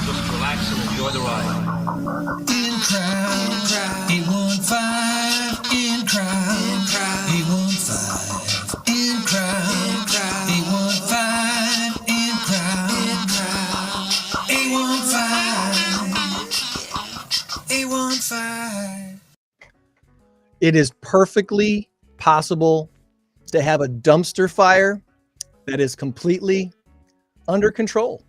Just relax and enjoy the ride. In crowd, 815, in crowd, 815, in crowd, 815, in crowd, 815, 815. It is perfectly possible to have a dumpster fire that is completely under control.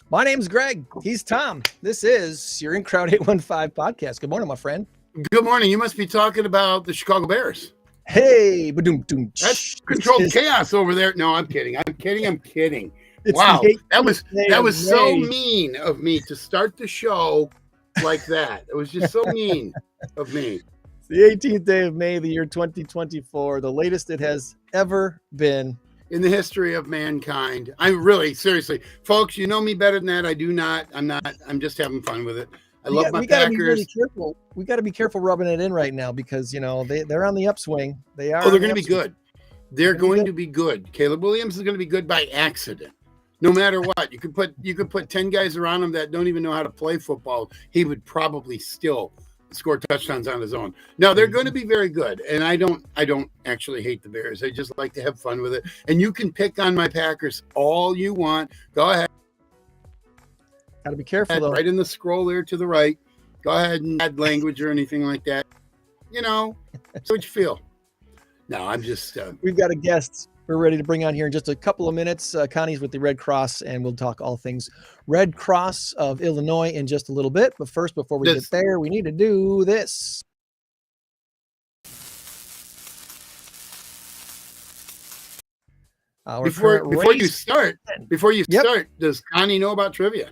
My name's Greg. He's Tom. This is your INCROWD815 podcast. Good morning, my friend. Good morning. You must be talking about the Chicago Bears. Hey, ba-doom-doom. That's controlled chaos over there. No, I'm kidding. It's Wow, the that was 18th so day of May. mean of me to start the show like that. It was just so mean of me. It's the 18th day of May, the year 2024, the latest it has ever been. In the history of mankind. I'm really, seriously, folks, you know me better than that. I do not. I'm just having fun with it. I love my We got to be Packers. really careful. We got to be careful rubbing it in right now because, you know, they're on the upswing. They are. Oh, they're on going the to be upswing. good. They're going to be good. Caleb Williams is going to be good by accident. No matter what, you could put 10 guys around him that don't even know how to play football. He would probably still score touchdowns on his own. No, they're going to be very good. And I don't actually hate the Bears. I just like to have fun with it. And you can pick on my Packers all you want. Go ahead. Got to be careful though. Right in the scroll there to the right. Go ahead and add language or anything like that. You know, so what you feel. No, I'm just We've got a guest we're ready to bring on here in just a couple of minutes. Connie's with the Red Cross, and we'll talk all things Red Cross of Illinois in just a little bit. But first, before we get there, we need to do this. Before you start, does Connie know about trivia?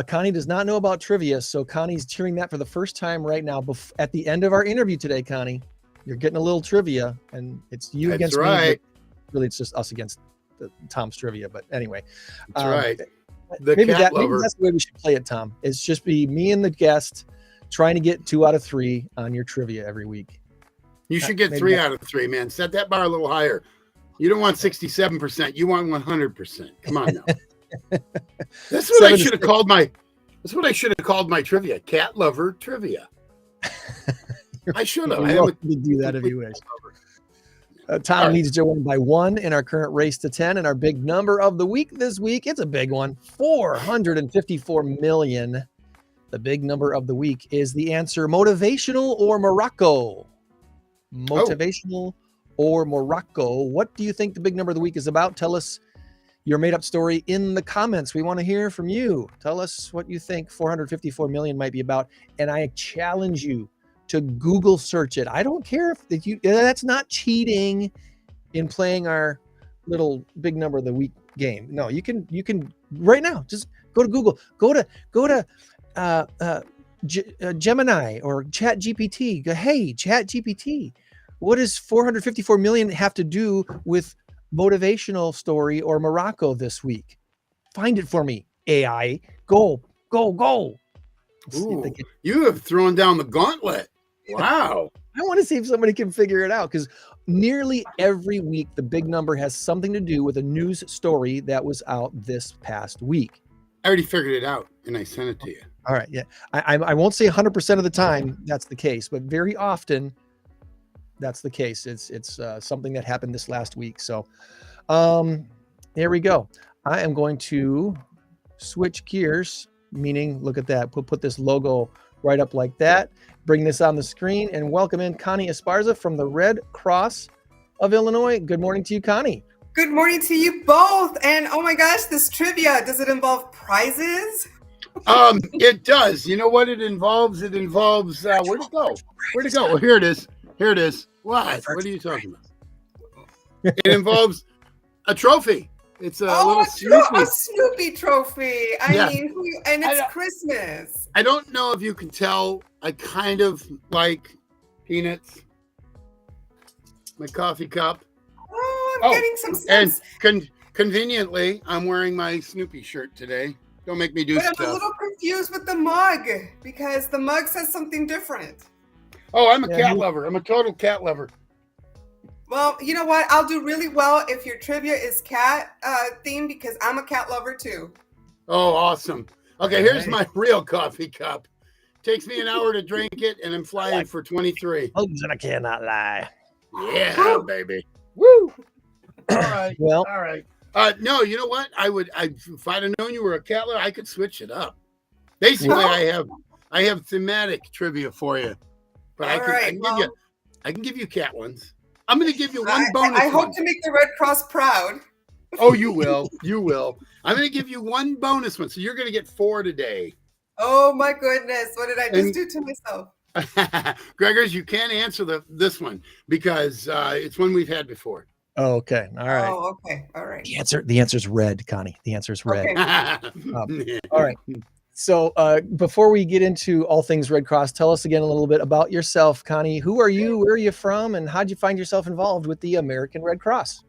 Connie does not know about trivia, so Connie's hearing that for the first time right now. At the end of our interview today, Connie, you're getting a little trivia, and it's you against me. But really, it's just us against Tom's trivia. But anyway, that's right. Maybe that's the way we should play it, Tom. It's just be me and the guest trying to get 2 out of 3 on your trivia every week. You should get 3 out of 3, man. Set that bar a little higher. You don't want 67%. You want 100%. Come on now. That's what I should have called my. That's what I should have called my trivia. Cat lover trivia. I should have. I would do that if you wish. Tom needs to win by 1 in our current race to 10, and our big number of the week this week. It's a big one, 454 million. The big number of the week is the answer: motivational or Morocco. Motivational or Morocco. What do you think the big number of the week is about? Tell us your made-up story in the comments. We want to hear from you. Tell us what you think 454 million might be about, and I challenge you to Google search it. I don't care if that's not cheating in playing our little big number of the week game. No, you can right now just go to Google, go to Gemini or Chat GPT. Go, hey, Chat GPT, what does 454 million have to do with motivational story or Morocco this week? Find it for me, AI. Go. Ooh, you have thrown down the gauntlet. Wow. I want to see if somebody can figure it out, because nearly every week the big number has something to do with a news story that was out this past week. I already figured it out and I sent it to you. All right. Yeah. I won't say 100% of the time that's the case, but very often that's the case. It's something that happened this last week. So here we go. I am going to switch gears, meaning look at that. Put this logo right up like that. Bring this on the screen and welcome in Connie Esparza from the Red Cross of Illinois. Good morning to you, Connie. Good morning to you both. And oh my gosh, this trivia, does it involve prizes? It does. You know what it involves? It involves where'd it go? Well, here it is. What are you talking about? It involves a trophy. It's a little Snoopy trophy. I mean, and it's Christmas. I don't know if you can tell. I kind of like peanuts. My coffee cup. Oh, I'm getting some sense. And conveniently, I'm wearing my Snoopy shirt today. Don't make me do stuff. But I'm a little confused with the mug because the mug says something different. Oh, I'm a cat lover. I'm a total cat lover. Well, you know what? I'll do really well if your trivia is cat themed because I'm a cat lover too. Oh, awesome. Okay, here's my real coffee cup. Takes me an hour to drink it, and I'm flying for 23. Hugs and I cannot lie. Yeah, baby. Woo! All right. Well, All right. No, you know what? If I'd have known you were a Kettler, I could switch it up. Basically, I have thematic trivia for you, but I can give you cat ones. I'm going to give you one bonus. I hope to make the Red Cross proud. Oh, you will. You will. I'm going to give you one bonus one, so you're going to get 4 today. Oh my goodness! What did I just do to myself? Gregors, you can't answer this one because it's one we've had before. Oh, okay. All right. Oh, okay. All right. The answer is red, Connie. The answer is red. Okay. All right. So before we get into all things Red Cross, tell us again a little bit about yourself, Connie. Who are you? Where are you from? And how'd you find yourself involved with the American Red Cross?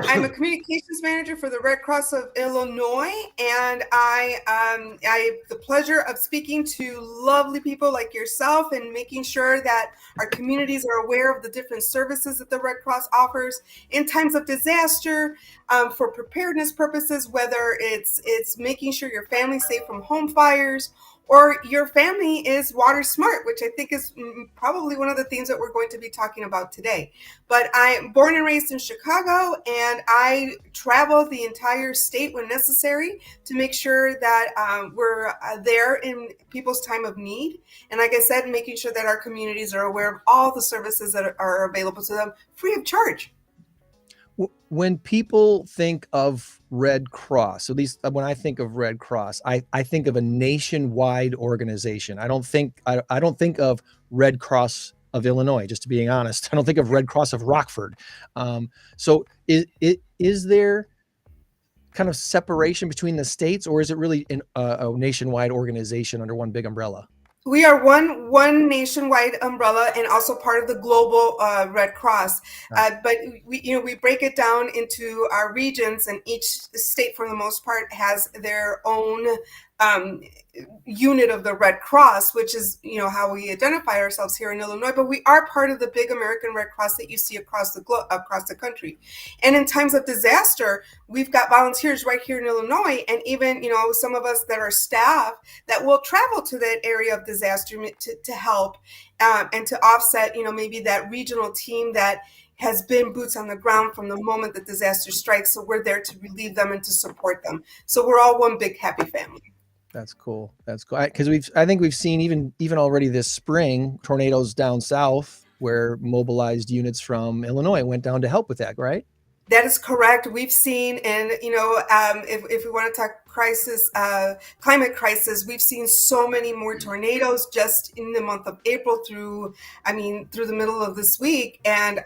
I'm a communications manager for the Red Cross of Illinois, and I have the pleasure of speaking to lovely people like yourself and making sure that our communities are aware of the different services that the Red Cross offers in times of disaster, for preparedness purposes, whether it's making sure your family's safe from home fires, or your family is water smart, which I think is probably one of the themes that we're going to be talking about today. But I'm born and raised in Chicago, and I travel the entire state when necessary to make sure that we're there in people's time of need. And like I said, making sure that our communities are aware of all the services that are available to them free of charge. When people think of Red Cross, at least when I think of Red Cross, I think of a nationwide organization. I don't think of Red Cross of Illinois, just to being honest. I don't think of Red Cross of Rockford. So is there kind of separation between the states, or is it really a nationwide organization under one big umbrella? We are one nationwide umbrella and also part of the global Red Cross. But we break it down into our regions, and each state, for the most part, has their own unit of the Red Cross, which is how we identify ourselves here in Illinois. But we are part of the big American Red Cross that you see across the country. And in times of disaster, we've got volunteers right here in Illinois, and even some of us that are staff that will travel to that area of disaster to help and to offset maybe that regional team that has been boots on the ground from the moment the disaster strikes. So we're there to relieve them and to support them. So we're all one big happy family. That's cool. That's cool. Because I think we've seen even already this spring tornadoes down south where mobilized units from Illinois went down to help with that, right? That is correct. We've seen, and if we want to talk crisis, climate crisis, we've seen so many more tornadoes just in the month of April through the middle of this week. And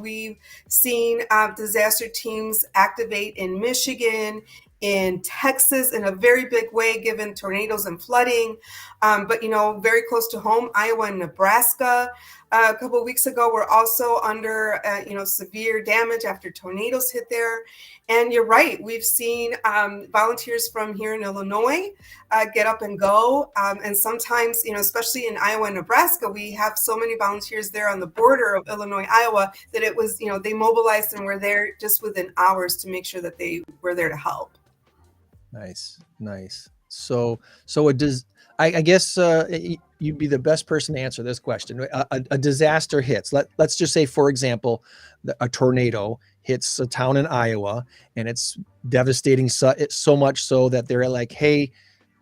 we've seen disaster teams activate in Michigan, in Texas in a very big way, given tornadoes and flooding. But very close to home, Iowa and Nebraska. A couple of weeks ago, we're also under severe damage after tornadoes hit there. And you're right, we've seen volunteers from here in Illinois get up and go. And sometimes, especially in Iowa and Nebraska, we have so many volunteers there on the border of Illinois, Iowa, that it was, they mobilized and were there just within hours to make sure that they were there to help. Nice. So it does. I guess you'd be the best person to answer this question. A disaster hits. Let's just say, for example, a tornado hits a town in Iowa, and it's devastating so much so that they're like, "Hey,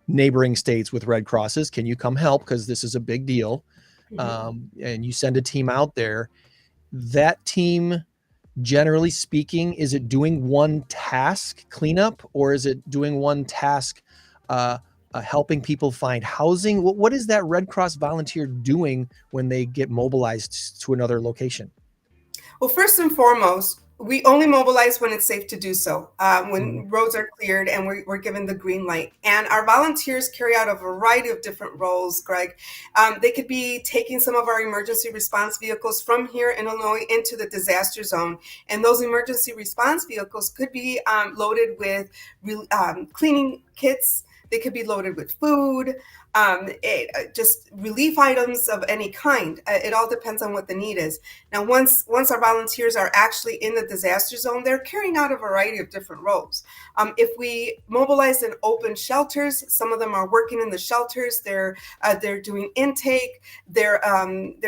neighboring states with Red Crosses, can you come help? Because this is a big deal." Mm-hmm. And you send a team out there. That team, generally speaking, is it doing one task, cleanup, or is it doing one task, helping people find housing? What is that Red Cross volunteer doing when they get mobilized to another location? Well, first and foremost, we only mobilize when it's safe to do so, when roads are cleared and we're given the green light. And our volunteers carry out a variety of different roles, Greg. They could be taking some of our emergency response vehicles from here in Illinois into the disaster zone. And those emergency response vehicles could be loaded with cleaning kits, They could be loaded with food, just relief items of any kind. It all depends on what the need is. Now, once our volunteers are actually in the disaster zone, they're carrying out a variety of different roles. If we mobilize and open shelters, some of them are working in the shelters. They're doing intake. They're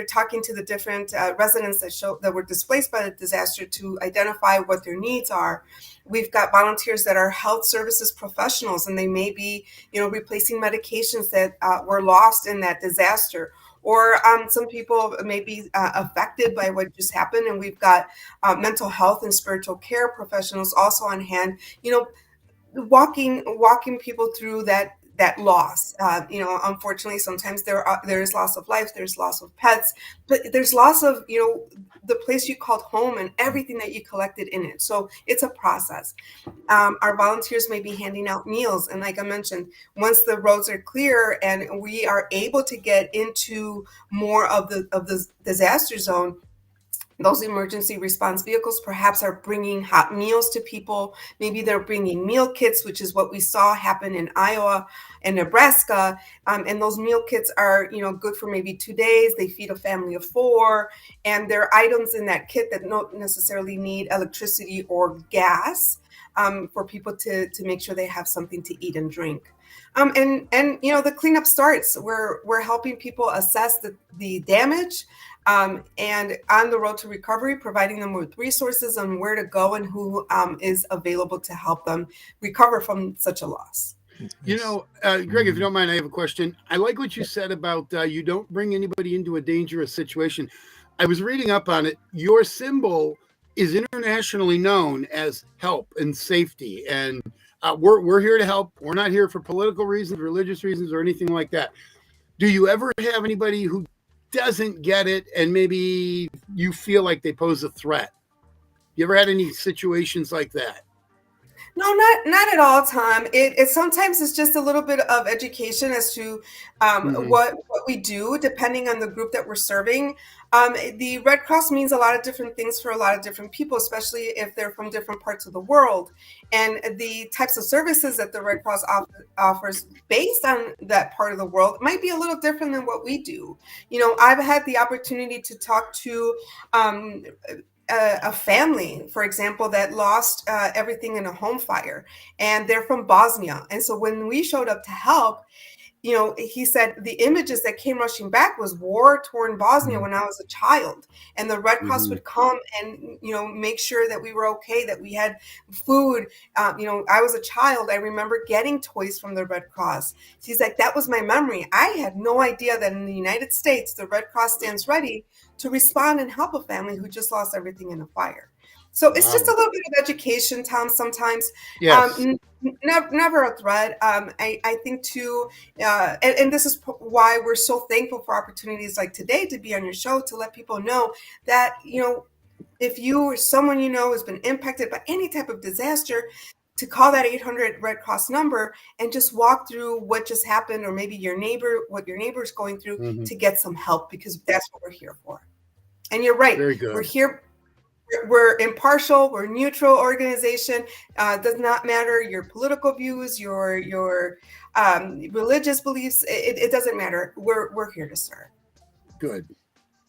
talking to the different residents that were displaced by the disaster to identify what their needs are. We've got volunteers that are health services professionals, and they may be, replacing medications that were lost in that disaster. Or some people may be affected by what just happened, and we've got mental health and spiritual care professionals also on hand, walking people through that loss. Unfortunately, sometimes there is loss of life, there's loss of pets, but there's loss of, the place you called home and everything that you collected in it. So it's a process. Our volunteers may be handing out meals. And like I mentioned, once the roads are clear and we are able to get into more of the disaster zone, those emergency response vehicles perhaps are bringing hot meals to people. Maybe they're bringing meal kits, which is what we saw happen in Iowa and Nebraska. And those meal kits are, good for maybe 2 days. They feed a family of 4. And there are items in that kit that don't necessarily need electricity or gas for people to make sure they have something to eat and drink. And the cleanup starts. We're helping people assess the damage. And on the road to recovery, providing them with resources on where to go and who is available to help them recover from such a loss. Greg, if you don't mind, I have a question. I like what you said about you don't bring anybody into a dangerous situation. I was reading up on it. Your symbol is internationally known as help and safety. And we're here to help. We're not here for political reasons, religious reasons, or anything like that. Do you ever have anybody who doesn't get it and maybe you feel like they pose a threat? You ever had any situations like that? No, not at all, Tom. It sometimes it's just a little bit of education as to what we do, depending on the group that we're serving. The Red Cross means a lot of different things for a lot of different people, especially if they're from different parts of the world. And the types of services that the Red Cross offers based on that part of the world might be a little different than what we do. I've had the opportunity to talk to a family, for example, that lost everything in a home fire, and they're from Bosnia. And so when we showed up to help, he said the images that came rushing back was war-torn Bosnia when I was a child. And the Red Cross would come and, make sure that we were okay, that we had food. I was a child. I remember getting toys from the Red Cross. He's like, that was my memory. I had no idea that in the United States, the Red Cross stands ready to respond and help a family who just lost everything in a fire. So it's just a little bit of education, Tom, sometimes. Yes. Never a threat. I think too, and this is why we're so thankful for opportunities like today to be on your show, to let people know that, if you or someone has been impacted by any type of disaster, to call that 800 Red Cross number and just walk through what just happened, or maybe what your neighbor's going through, to get some help, because that's what we're here for. And you're right. Very good. We're here. We're impartial. We're a neutral organization. Does not matter your political views, your religious beliefs. It doesn't matter. We're here to serve. Good.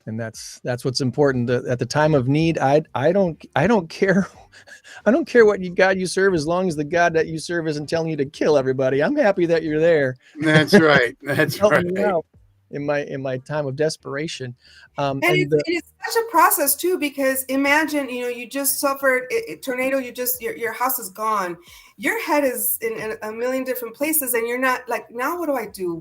And that's what's important at the time of need. I don't care. I don't care what God you serve, as long as the God that you serve isn't telling you to kill everybody. I'm happy that you're there. That's right. That's right. In my time of desperation. It's such a process too, because imagine, you just suffered a tornado, your house is gone. Your head is in a million different places, and you're not like, now what do I do?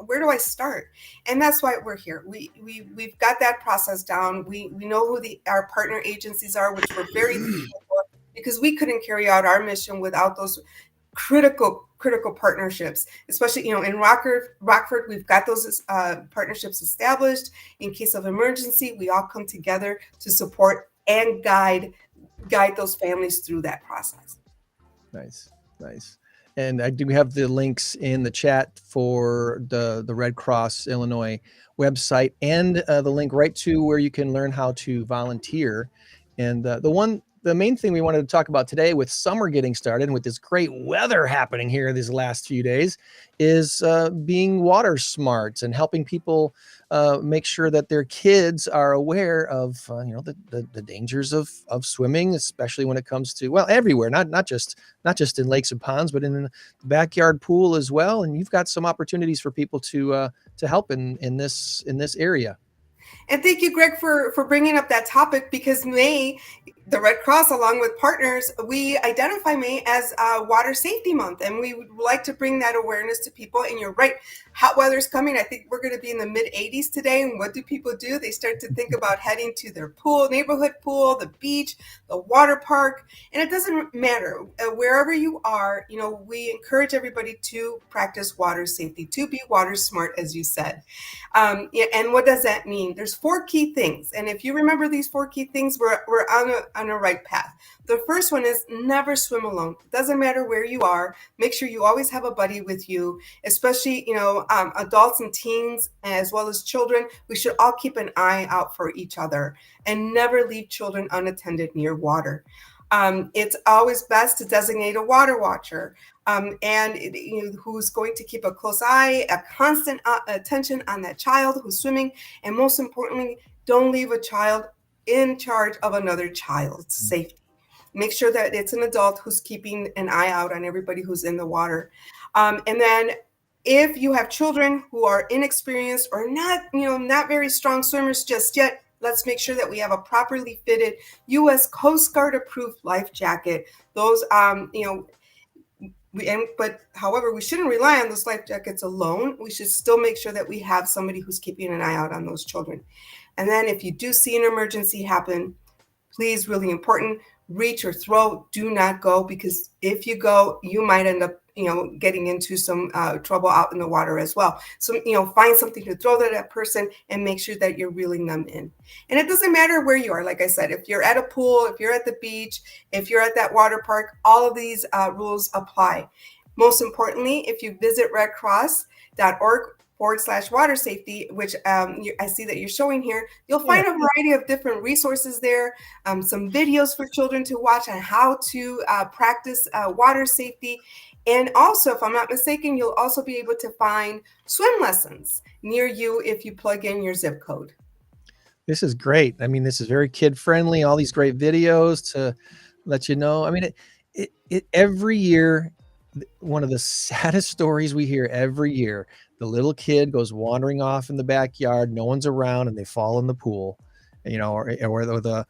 Where do I start? And that's why we're here. We've got that process down. We know who our partner agencies are, which we're very thankful for, because we couldn't carry out our mission without those critical partnerships, especially, in Rockford, we've got those partnerships established. In case of emergency, we all come together to support and guide those families through that process. Nice. And I do have the links in the chat for the Red Cross Illinois website, and the link right to where you can learn how to volunteer. And the one the main thing we wanted to talk about today, with summer getting started and with this great weather happening here these last few days, is being water smart and helping people make sure that their kids are aware of the dangers of swimming, especially when it comes to, well, everywhere, not just in lakes and ponds, but in the backyard pool as well. And you've got some opportunities for people to help in this area. And thank you, Greg, for bringing up that topic, because May, the Red Cross, along with partners, we identify May as Water Safety Month, and we would like to bring that awareness to people. And you're right, hot weather's coming. I think we're going to be in the mid-80s today. And what do people do? They start to think about heading to their pool, neighborhood pool, the beach, the water park. And it doesn't matter. Wherever you are, we encourage everybody to practice water safety, to be water smart, as you said. And what does that mean? There's 4 key things. And if you remember these 4 key things, we're on a right path. The first one is never swim alone. Doesn't matter where you are. Make sure you always have a buddy with you, especially, adults and teens, as well as children. We should all keep an eye out for each other and never leave children unattended near water. It's always best to designate a water watcher, who's going to keep a close eye, a constant attention on that child who's swimming. And most importantly, don't leave a child in charge of another child's safety. Make sure that it's an adult who's keeping an eye out on everybody who's in the water. And then if you have children who are inexperienced or not very strong swimmers just yet, let's make sure that we have a properly fitted U.S. Coast Guard approved life jacket. Those, but however, we shouldn't rely on those life jackets alone. We should still make sure that we have somebody who's keeping an eye out on those children. And then if you do see an emergency happen, please, really important, reach or throw, do not go, because if you go, you might end up getting into some trouble out in the water as well. So, find something to throw to that person and make sure that you're reeling them in. And it doesn't matter where you are. Like I said, if you're at a pool, if you're at the beach, if you're at that water park, all of these rules apply. Most importantly, if you visit redcross.org/water safety, which I see that you're showing here, you'll find a variety of different resources there, some videos for children to watch on how to practice water safety. And also, if I'm not mistaken, you'll also be able to find swim lessons near you if you plug in your zip code. This is great. I mean, this is very kid friendly, all these great videos to let you know. I mean, it every year, one of the saddest stories we hear every year, the little kid goes wandering off in the backyard, no one's around, and they fall in the pool. Or the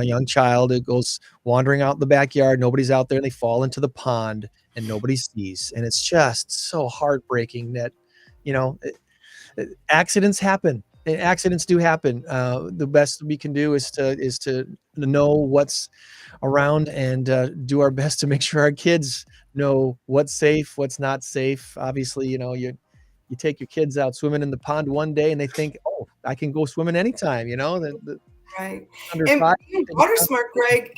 young child, it goes wandering out in the backyard, nobody's out there, and they fall into the pond and nobody sees. And it's just so heartbreaking that, accidents happen. Accidents do happen. The best we can do is to know what's around and do our best to make sure our kids know what's safe, what's not safe. Obviously, you take your kids out swimming in the pond one day and they think, oh, I can go swimming anytime, Right. Under And 5, being water smart, Greg,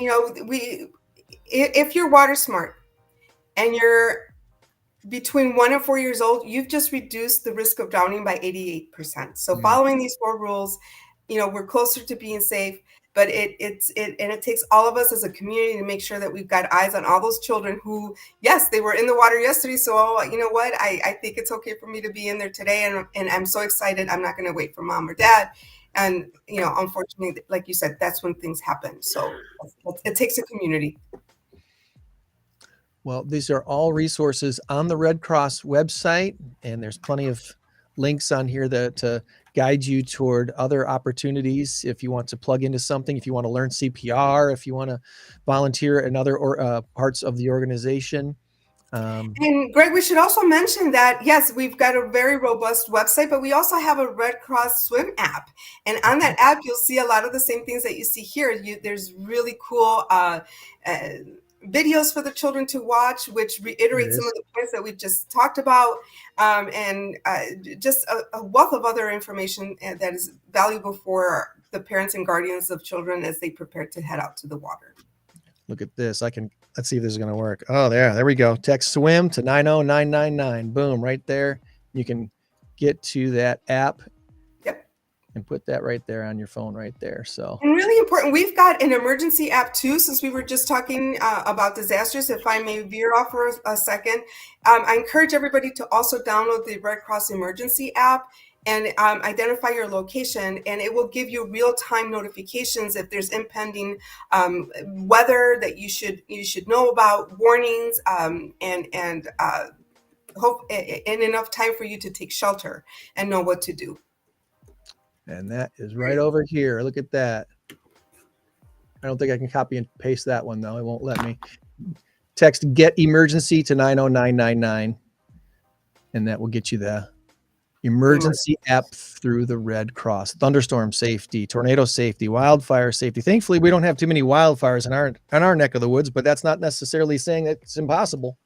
if you're water smart and you're between 1 and 4 years old, you've just reduced the risk of drowning by 88%. So following these 4 rules, we're closer to being safe. But it takes all of us as a community to make sure that we've got eyes on all those children who, yes, they were in the water yesterday. So you know what? I think it's okay for me to be in there today, and I'm so excited. I'm not going to wait for mom or dad. And unfortunately, like you said, that's when things happen. So it takes a community. Well, these are all resources on the Red Cross website, and there's plenty of links on here to guide you toward other opportunities. If you want to plug into something, if you want to learn CPR, if you want to volunteer in other parts of the organization. And Greg, we should also mention that, yes, we've got a very robust website, but we also have a Red Cross swim app. And on that app, you'll see a lot of the same things that you see here. There's really cool videos for the children to watch, which reiterate some of the points that we just talked about, and just a wealth of other information that is valuable for the parents and guardians of children as they prepare to head out to the water. Look at this. Let's see if this is going to work. Oh, there we go. Text swim to 90999. Boom, right there. You can get to that app. Yep. and put that right there on your phone right there. So, and really important, we've got an emergency app too, since we were just talking about disasters. If I may veer off for a second, I encourage everybody to also download the Red Cross emergency app and identify your location, and it will give you real-time notifications if there's impending weather that you should know about, warnings, and hope in enough time for you to take shelter and know what to do. and that is right over here. Look at that. I don't think I can copy and paste that one though. It won't let me. Text "get emergency" to 90999, and that will get you the emergency app through the Red Cross. Thunderstorm safety, tornado safety, wildfire safety. Thankfully, we don't have too many wildfires in our neck of the woods, but that's not necessarily saying that it's impossible.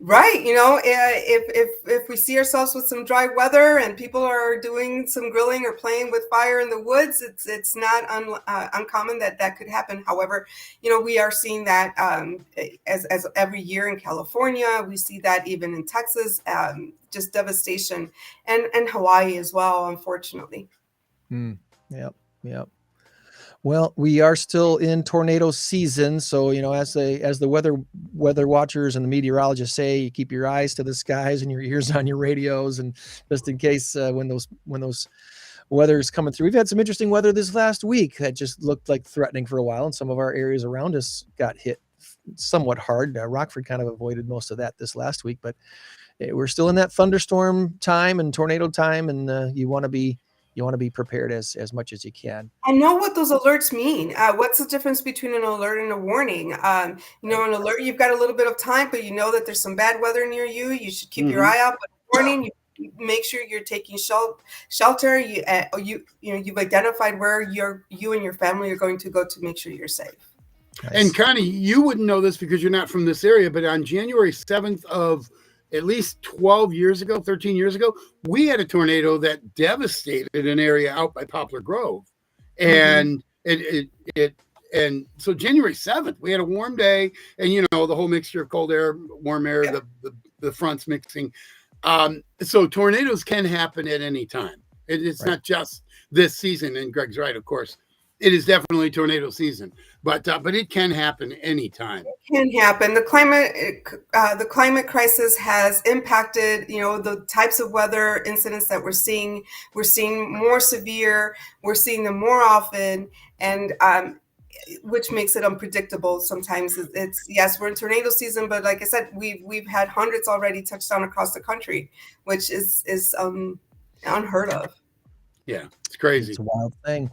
Right. You know, if we see ourselves with some dry weather and people are doing some grilling or playing with fire in the woods, it's not uncommon that could happen. However, you know, we are seeing that as every year in California. We see that even in Texas, just devastation, and Hawaii as well, unfortunately. Yep. Well, we are still in tornado season, so you know, as the weather watchers and the meteorologists say, you keep your eyes to the skies and your ears on your radios, and just in case when those weather's coming through. We've had some interesting weather this last week that just looked like threatening for a while, and some of our areas around us got hit somewhat hard. Rockford kind of avoided most of that this last week, but we're still in that thunderstorm time and tornado time, and you want to be prepared as much as you can. I know what those alerts mean. What's the difference between an alert and a warning? You know, an alert, you've got a little bit of time, but you know that there's some bad weather near you. You should keep your eye out. But warning, you make sure you're taking shelter. You've identified where you and your family are going to go to make sure you're safe. Nice. And Connie, you wouldn't know this because you're not from this area, but on January 7th of at least 13 years ago, we had a tornado that devastated an area out by Poplar Grove. And and so January 7th, we had a warm day, and you know, the whole mixture of cold air, warm air, the fronts mixing. So tornadoes can happen at any time. It's not just this season, and Greg's right, of course. It is definitely tornado season, but it can happen anytime. It can happen. The climate crisis has impacted, you know, the types of weather incidents that we're seeing. We're seeing more severe. We're seeing them more often, and which makes it unpredictable. Sometimes it's yes, we're in tornado season, but like I said, we've had hundreds already touch down across the country, which is unheard of. Yeah, it's crazy. It's a wild thing.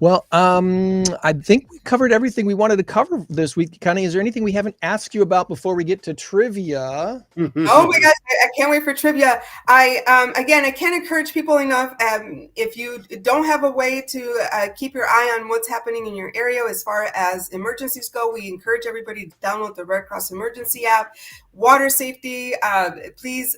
Well, I think we covered everything we wanted to cover this week. Connie, is there anything we haven't asked you about before we get to trivia? Oh my gosh, I can't wait for trivia. I can't encourage people enough. If you don't have a way to keep your eye on what's happening in your area as far as emergencies go, we encourage everybody to download the Red Cross emergency app. Water safety, please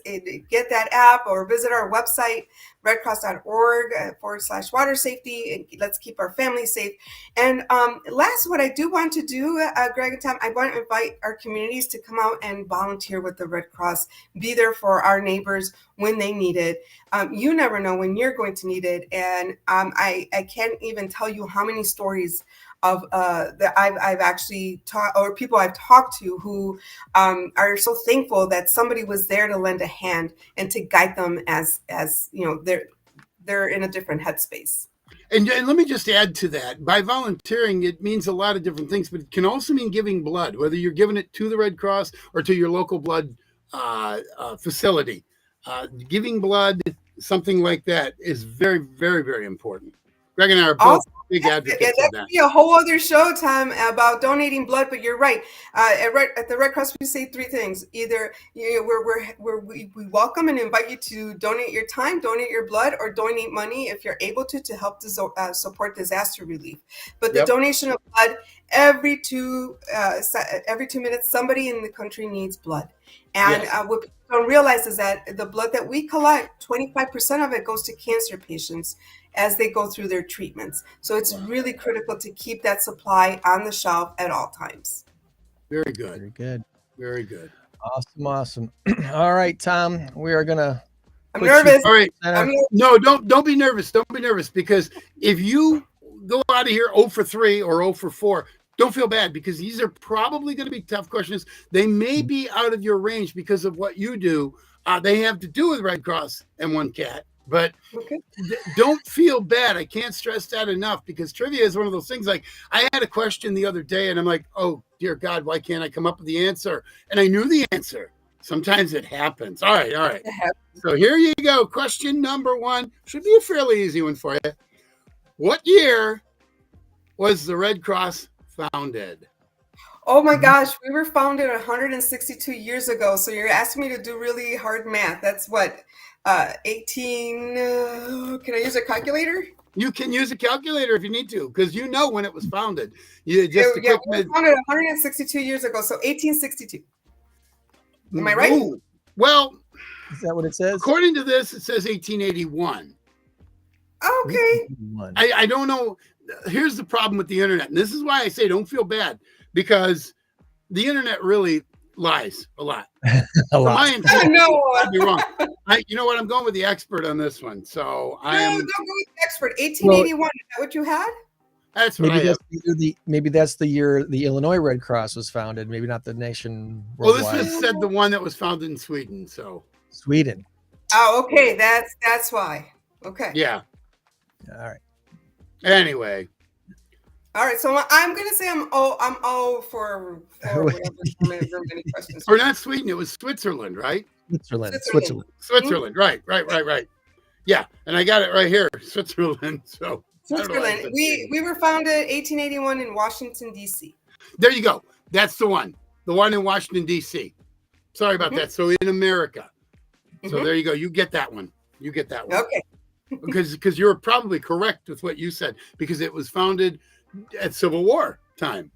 get that app or visit our website, redcross.org/water safety, and let's keep our families safe. And last, what I do want to do, Greg and Tom, I want to invite our communities to come out and volunteer with the Red Cross, be there for our neighbors when they need it. You never know when you're going to need it. And I can't even tell you how many stories of that I've actually taught, or people I've talked to who are so thankful that somebody was there to lend a hand and to guide them as you know, they're in a different headspace. And let me just add to that. By volunteering, it means a lot of different things, but it can also mean giving blood, whether you're giving it to the Red Cross or to your local blood facility. Giving blood, something like that, is very, very, very important. Greg and I are both big advocates of that. That could be a whole other show, Tom, about donating blood. But you're right. At the Red Cross, we say three things: either we welcome and invite you to donate your time, donate your blood, or donate money if you're able to help support disaster relief. But the donation of blood, every 2 minutes, somebody in the country needs blood. And what people don't realize is that the blood that we collect, 25% of it goes to cancer patients as they go through their treatments. So it's really critical to keep that supply on the shelf at all times. Very good. Very good. Very good. Awesome. All right, Tom, we are going to I'm nervous. All right. I'm nervous. No, don't be nervous. Don't be nervous, because if you go out of here 0 for 3 or 0 for 4, don't feel bad, because these are probably going to be tough questions. They may be out of your range because of what you do. They have to do with Red Cross and One Cat, but Okay. don't feel bad. I can't stress that enough, because trivia is one of those things. Like, I had a question the other day and I'm like, oh dear God, why can't I come up with the answer? And I knew the answer. Sometimes it happens. All right. So here you go. Question number 1 should be a fairly easy one for you. What year was the Red Cross founded? Oh my gosh, we were founded 162 years ago. So you're asking me to do really hard math. That's what, 18, can I use a calculator? You can use a calculator if you need to, because you know when it was founded. You just Yeah, we were founded 162 years ago. So 1862. Am I right? Ooh. Well, Is that what it says? according to this, it says 1881. Okay. I don't know. Here's the problem with the internet. And this is why I say don't feel bad, because the internet really lies a lot. A lot. My intention No. I'd be wrong. You know what? I'm going with the expert on this one. So No, don't go with the expert. 1881. Is that what you had? That's what Maybe I have. maybe that's the year the Illinois Red Cross was founded. Maybe not the nation Well, this worldwide. is said the one that was founded in Sweden. So Sweden. Oh, okay. That's why. Okay. yeah. All right. Anyway, All right. So I'm gonna say I'm O for whatever many questions. or not Sweden. It was Switzerland, right? Switzerland. Right. Yeah, and I got it right here, Switzerland. So Switzerland. We were founded 1881 in Washington, D.C. there you go. That's the one in Washington, D.C. Sorry about that. So in America. So there you go. You get that one. Okay. because you're probably correct with what you said, because it was founded at Civil War time.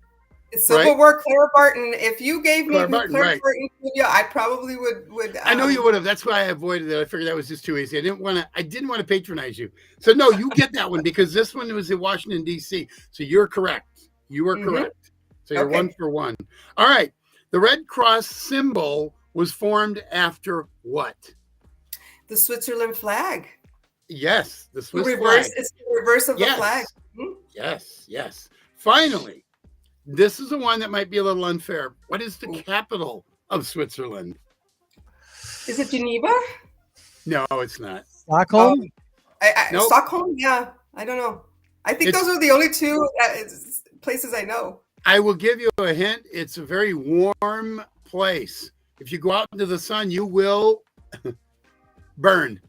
It's Civil War, Clara Barton. If you gave me Clara Clara Barton, Barton trivia, I probably would. I know you would have. That's why I avoided it. I figured that was just too easy. I didn't want to patronize you. So no, you get that one, because this one was in Washington, D.C. So you're correct. You are correct. So you're 1 for 1. All right. The Red Cross symbol was formed after what? The Switzerland flag. Yes, the Swiss reverse. flag. It's the reverse of the flag. Yes. Finally, this is the one that might be a little unfair. What is the capital of Switzerland? Is it Geneva? No, it's not. Stockholm? Nope. Stockholm? Yeah, I don't know. I think those are the only two places I know. I will give you a hint. It's a very warm place. If you go out into the sun, you will burn.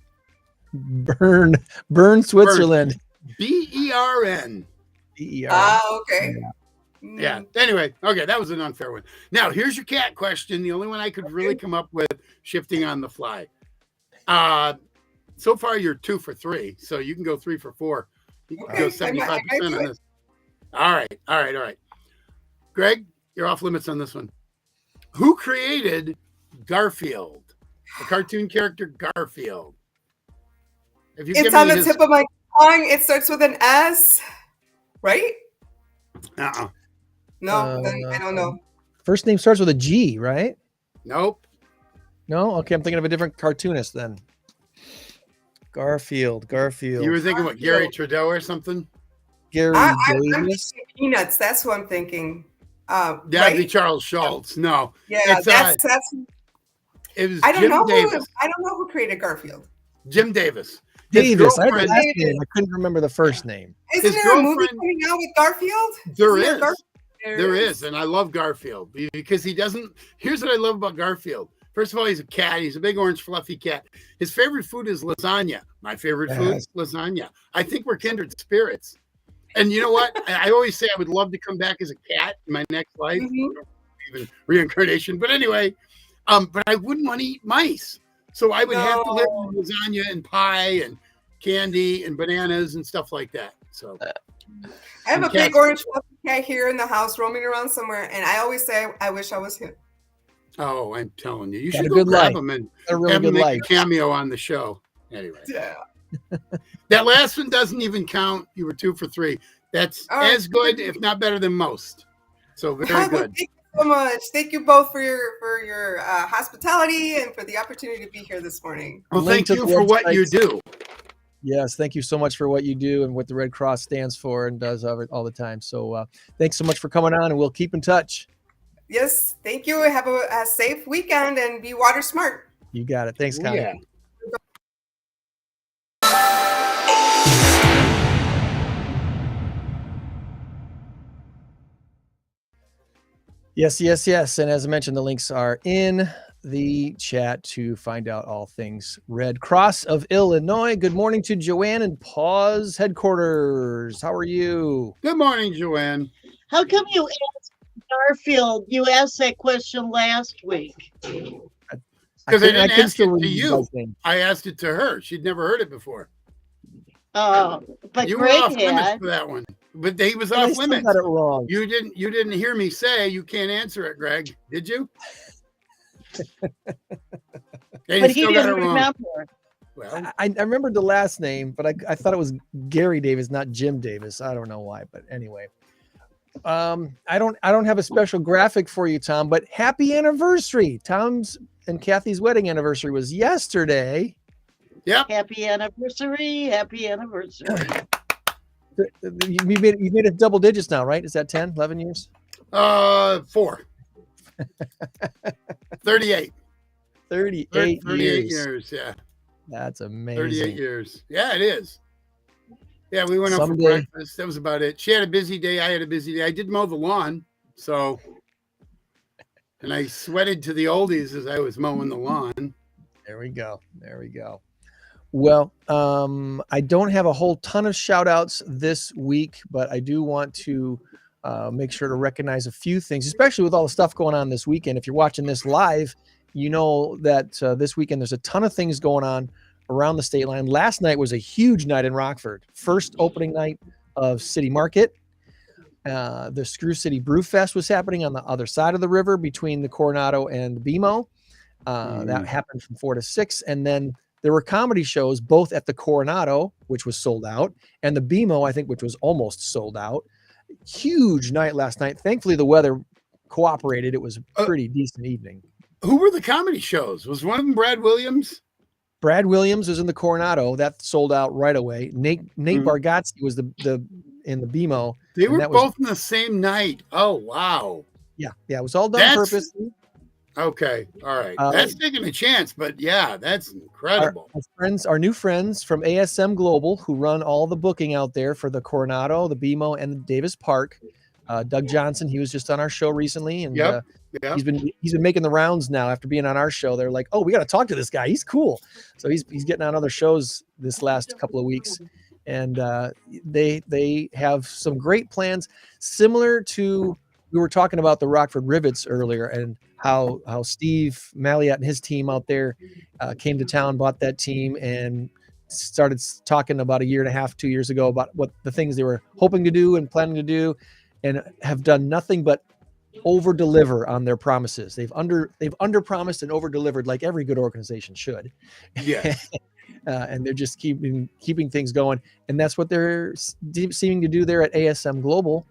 Burn Switzerland. B-E-R-N. B-E-R-N. Okay. Yeah. Anyway, okay, that was an unfair one. Now, here's your cat question. The only one I could really come up with, shifting on the fly. So far, you're 2 for 3, so you can go 3 for 4. You can go 75% on this. All right. Greg, you're off limits on this one. Who created Garfield? The cartoon character Garfield. If you It's on the tip of my tongue. It starts with an S, right? No, then I don't know. First name starts with a G, right? Nope. No? Okay, I'm thinking of a different cartoonist then. Garfield. You were thinking what, Gary Trudeau or something? Gary I'm Davis? thinking Peanuts. That's who I'm thinking. That'd be Charles Schultz. No. Yeah, that's. It was I don't Jim know. Davis. I don't know who created Garfield. Jim Davis. Davis. I had the last name. I couldn't remember the first name. Isn't there a movie coming out with Garfield? There is. And I love Garfield because he doesn't. Here's what I love about Garfield. First of all, he's a cat. He's a big orange fluffy cat. His favorite food is lasagna. My favorite food is lasagna. I think we're kindred spirits. And you know what? I always say I would love to come back as a cat in my next life. Even reincarnation. But anyway, but I wouldn't want to eat mice. So I would have to live with lasagna and pie and candy and bananas and stuff like that. So I have a big orange fluffy cat here in the house roaming around somewhere. And I always say, I wish I was him. Oh, I'm telling you. You Got should a go good grab life. him and A really have him good make life. a cameo on the show. Anyway. Yeah. That last one doesn't even count. You were 2 for 3. That's as good, if not better than most. So very good. so much. Thank you both for your hospitality and for the opportunity to be here this morning. Well, Link thank to you the for what you website. do. Yes, thank you so much for what you do and what the Red Cross stands for and does all the time. So thanks so much for coming on, and we'll keep in touch. Yes, thank you. Have a safe weekend and be water smart. You got it. Thanks, Connie. Yeah. Yes, yes, yes. And as I mentioned, the links are in the chat to find out all things Red Cross of Illinois. Good morning to Joanne and Pause headquarters. How are you? Good morning, Joanne. How come you asked Garfield? You asked that question last week. Because I didn't ask it to you. Name. I asked it to her. She'd never heard it before. But you were Greg off limits had. for that one. But he was And I off still limits. got it wrong. You didn't hear me say you can't answer it, Greg. Did you? But he didn't remember. Well, I remembered the last name, but I thought it was Gary Davis, not Jim Davis. I don't know why, but anyway. I don't have a special graphic for you, Tom, but happy anniversary. Tom's and Kathy's wedding anniversary was yesterday. Yep. Happy anniversary. Happy anniversary. You made it double digits now, right? Is that 10, 11 years? 4. 38. 38 years. Yeah. That's amazing. 38 years. Yeah, it is. Yeah, we went out for Someday. breakfast. That was about it. She had a busy day. I had a busy day. I did mow the lawn. So, and I sweated to the oldies as I was mowing the lawn. There we go. Well, I don't have a whole ton of shout outs this week, but I do want to make sure to recognize a few things, especially with all the stuff going on this weekend. If you're watching this live, you know that this weekend there's a ton of things going on around the state line. Last night was a huge night in Rockford. First opening night of City Market. The Screw City Brew Fest was happening on the other side of the river between the Coronado and the BMO. That happened from 4 to 6. And then there were comedy shows both at the Coronado, which was sold out, and the BMO, I think, which was almost sold out. Huge night last night. Thankfully, the weather cooperated. It was a pretty decent evening. Who were the comedy shows? Was one of them Brad Williams? Brad Williams was in the Coronado. That sold out right away. Nate Bargatze was the in the BMO. They were both in the same night. Oh, wow. Yeah. It was all done on purpose. Okay. All right. That's taking a chance, but yeah, that's incredible. Our new friends from ASM Global, who run all the booking out there for the Coronado, the BMO, and the Davis Park. Doug Johnson, he was just on our show recently, and he's been making the rounds now after being on our show. They're like, oh, we got to talk to this guy. He's cool. So he's getting on other shows this last couple of weeks, and they have some great plans, similar to we were talking about the Rockford Rivets earlier, and how Steve Malliot and his team out there came to town, bought that team, and started talking about a year and a half, 2 years ago about what the things they were hoping to do and planning to do, and have done nothing but over deliver on their promises. They've under promised and over delivered, like every good organization should. Yeah. And they're just keeping things going, and that's what they're seeming to do there at ASM Global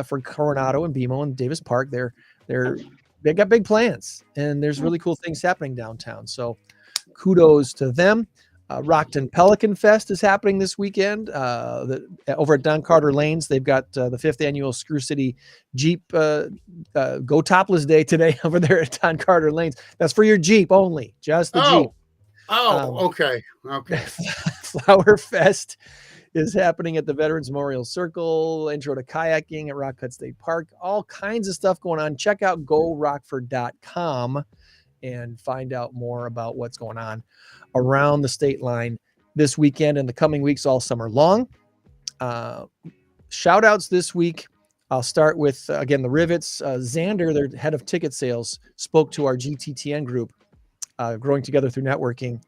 for Coronado and BMO and Davis Park. They got big plans, and there's really cool things happening downtown. So kudos to them. Rockton Pelican Fest is happening this weekend over at Don Carter Lanes. They've got the 5th annual Screw City Jeep Go Topless Day today over there at Don Carter Lanes. That's for your Jeep only, just the Jeep. Okay. Flower Fest is happening at the Veterans Memorial Circle, intro to kayaking at Rock Cut State Park, all kinds of stuff going on. Check out GoRockford.com and find out more about what's going on around the state line this weekend and the coming weeks all summer long. Shout outs this week. I'll start with, again, the Rivets. Xander, their head of ticket sales, spoke to our GTTN group, Growing Together Through Networking,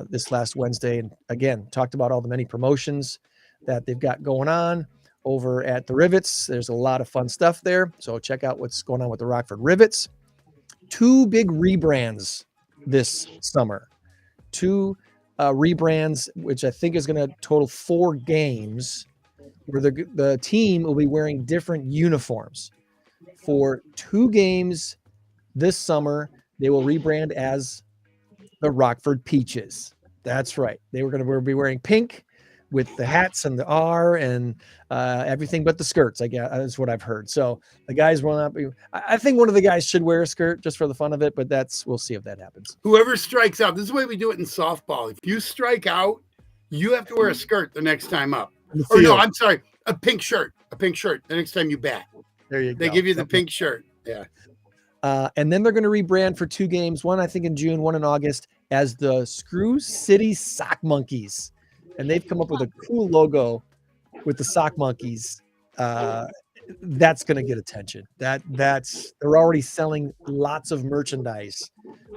this last Wednesday, and again talked about all the many promotions that they've got going on over at the Rivets. There's a lot of fun stuff there, so check out what's going on with the Rockford Rivets. 2 big rebrands this summer. 2 rebrands, which I think is going to total 4 games, where the team will be wearing different uniforms. for 2 games this summer. They will rebrand as the Rockford Peaches. That's right. They were going to be wearing pink with the hats and the R and everything but the skirts. I guess that's what I've heard. So the guys will not be. I think one of the guys should wear a skirt just for the fun of it, but we'll see if that happens. Whoever strikes out, this is the way we do it in softball. If you strike out, you have to wear a skirt the next time up. Or no, I'm sorry, a pink shirt the next time you bat. There you go. They give you the pink shirt. Yeah. And then they're going to rebrand for 2 games, one I think in June, one in August, as the Screw City Sock Monkeys. And they've come up with a cool logo with the sock monkeys. That's going to get attention. They're already selling lots of merchandise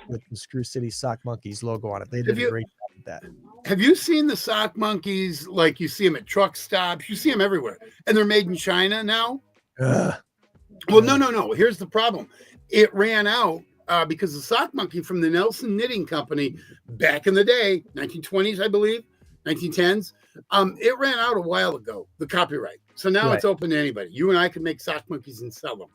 with the Screw City Sock Monkeys logo on it. They did a great job with that. Have you seen the sock monkeys? Like you see them at truck stops, you see them everywhere, and they're made in China now. Well, no. Here's the problem. It ran out because the sock monkey from the Nelson Knitting Company back in the day, 1920s, I believe, 1910s. It ran out a while ago, the copyright. So now it's open to anybody. You and I can make sock monkeys and sell them.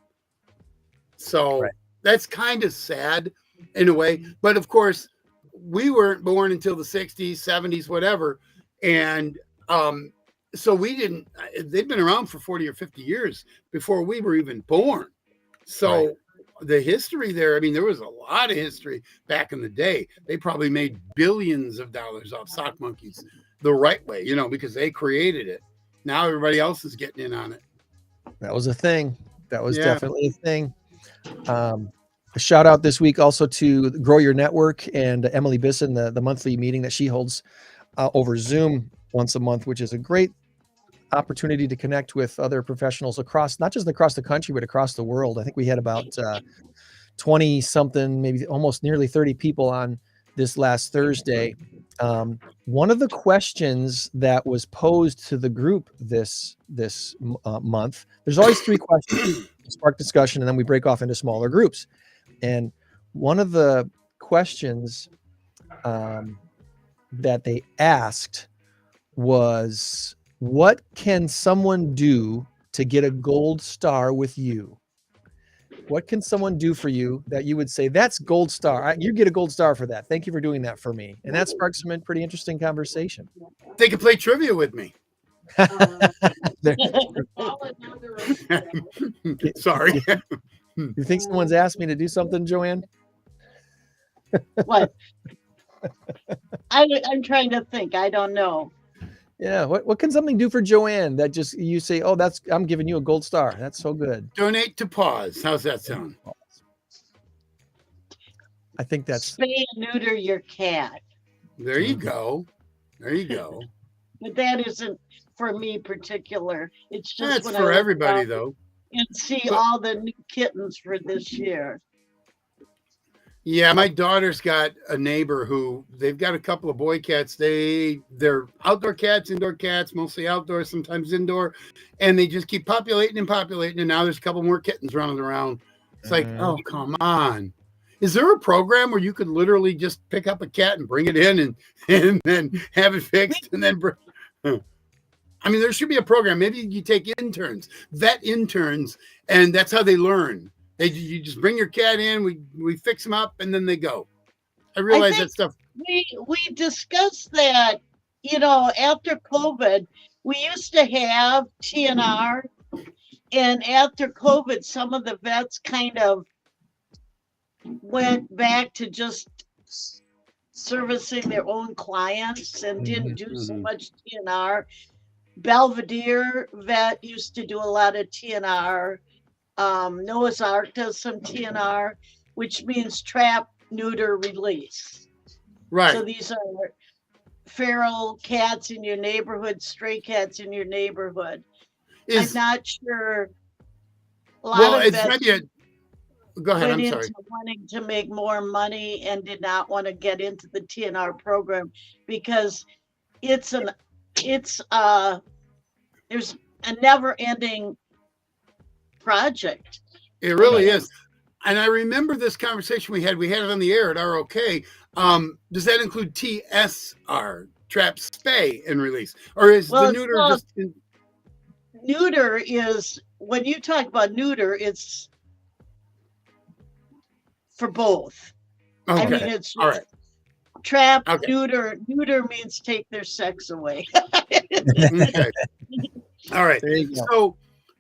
So that's kind of sad in a way. But of course, we weren't born until the 60s, 70s, whatever. And so they've been around for 40 or 50 years before we were even born. So the history there, I mean, there was a lot of history back in the day. They probably made billions of dollars off sock monkeys the right way, because they created it. Now everybody else is getting in on it. That was a thing. That was definitely a thing. A shout out this week also to Grow Your Network and Emily Bisson, the monthly meeting that she holds over Zoom once a month, which is a great opportunity to connect with other professionals not just across the country, but across the world. I think we had about 20 something, maybe almost nearly 30 people on this last Thursday. One of the questions that was posed to the group this month, there's always 3 questions, spark discussion, and then we break off into smaller groups. And one of the questions that they asked was, what can someone do to get a gold star with you? What can someone do for you that you would say, that's gold star? You get a gold star for that. Thank you for doing that for me. And that sparked some pretty interesting conversation. They could play trivia with me. Sorry. You think someone's asked me to do something, Joanne? What? I'm trying to think. I don't know. Yeah. What can something do for Joanne that just you say, oh, I'm giving you a gold star. That's so good. Donate to Pause. How's that sound? I think that's spay and neuter your cat. There you go. There you go. But that isn't for me particular. It's just that's for everybody though. And see all the new kittens for this year. Yeah, my daughter's got a neighbor who they've got a couple of boy cats. They're outdoor cats, indoor cats, mostly outdoor, sometimes indoor, and they just keep populating. And now there's a couple more kittens running around. It's like, oh, come on. Is there a program where you could literally just pick up a cat and bring it in and then have it fixed and then bring? I mean, there should be a program. Maybe you take vet interns, and that's how they learn. You just bring your cat in, we fix them up, and then they go. I realize that stuff. We discussed that, after COVID, we used to have TNR, and after COVID, some of the vets kind of went back to just servicing their own clients and didn't do so much TNR. Belvedere vet used to do a lot of TNR. Noah's Ark does some TNR, which means trap, neuter, release. Right. So these are feral cats in your neighborhood, stray cats in your neighborhood. I'm not sure. A lot of vets go ahead. went I'm sorry. into wanting to make more money and did not want to get into the TNR program because there's a never-ending project. It really is. And I remember this conversation we had it on the air at ROK. Does that include TSR, trap, spay, and release? Or is the neuter neuter is, when you talk about neuter, it's for both. Okay. I mean, it's All right. trap, Okay. neuter. Neuter means take their sex away. Okay. All right. There you go.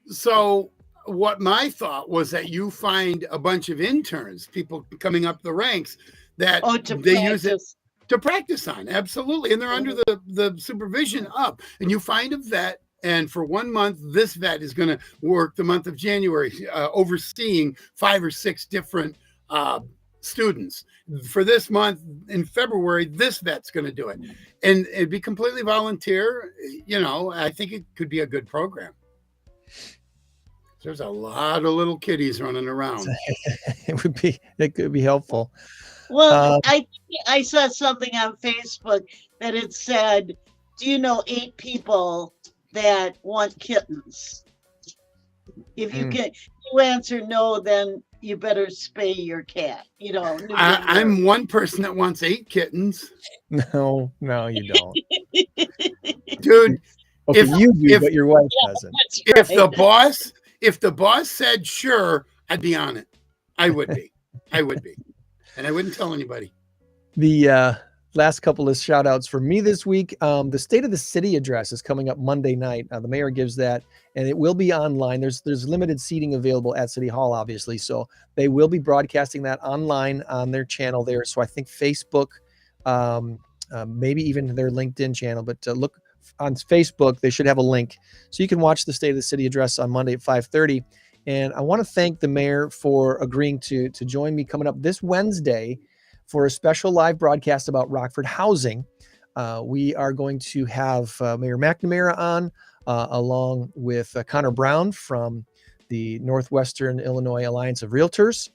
So what my thought was that you find a bunch of interns, people coming up the ranks, that they use it to practice on. Absolutely. And they're under the supervision up. And you find a vet, and for 1 month, this vet is going to work the month of January, overseeing 5 or 6 different students. For this month in February, this vet's going to do it. And it'd be completely volunteer. You know, I think it could be a good program. There's a lot of little kiddies running around. It could be helpful. Well, I saw something on Facebook that it said, do you know 8 people that want kittens? If you you answer no, then you better spay your cat. You know, I'm one person that wants 8 kittens. No, you don't. Dude, Okay, you do, but your wife doesn't. If the boss said sure, I'd be on it. I would be. And I wouldn't tell anybody. The last couple of shout outs for me this week. The State of the City address is coming up Monday night. The mayor gives that, and it will be online. There's limited seating available at City Hall, obviously. So they will be broadcasting that online on their channel there. So I think Facebook, maybe even their LinkedIn channel, but look on Facebook, they should have a link. So you can watch the State of the City address on Monday at 5:30. And I want to thank the mayor for agreeing to join me coming up this Wednesday for a special live broadcast about Rockford housing. We are going to have Mayor McNamara on, along with Connor Brown from the Northwestern Illinois Alliance of Realtors,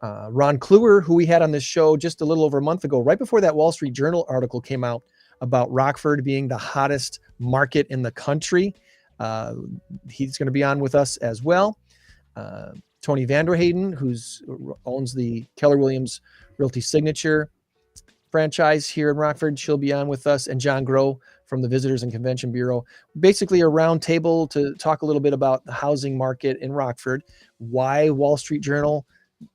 Ron Kluwer, who we had on this show just a little over a month ago, right before that Wall Street Journal article came out about Rockford being the hottest market in the country. He's going to be on with us as well. Tony Vanderhayden, who owns the Keller Williams Realty Signature franchise here in Rockford, she'll be on with us, and John Groh from the Visitors and Convention Bureau. Basically a round table to talk a little bit about the housing market in Rockford, why Wall Street Journal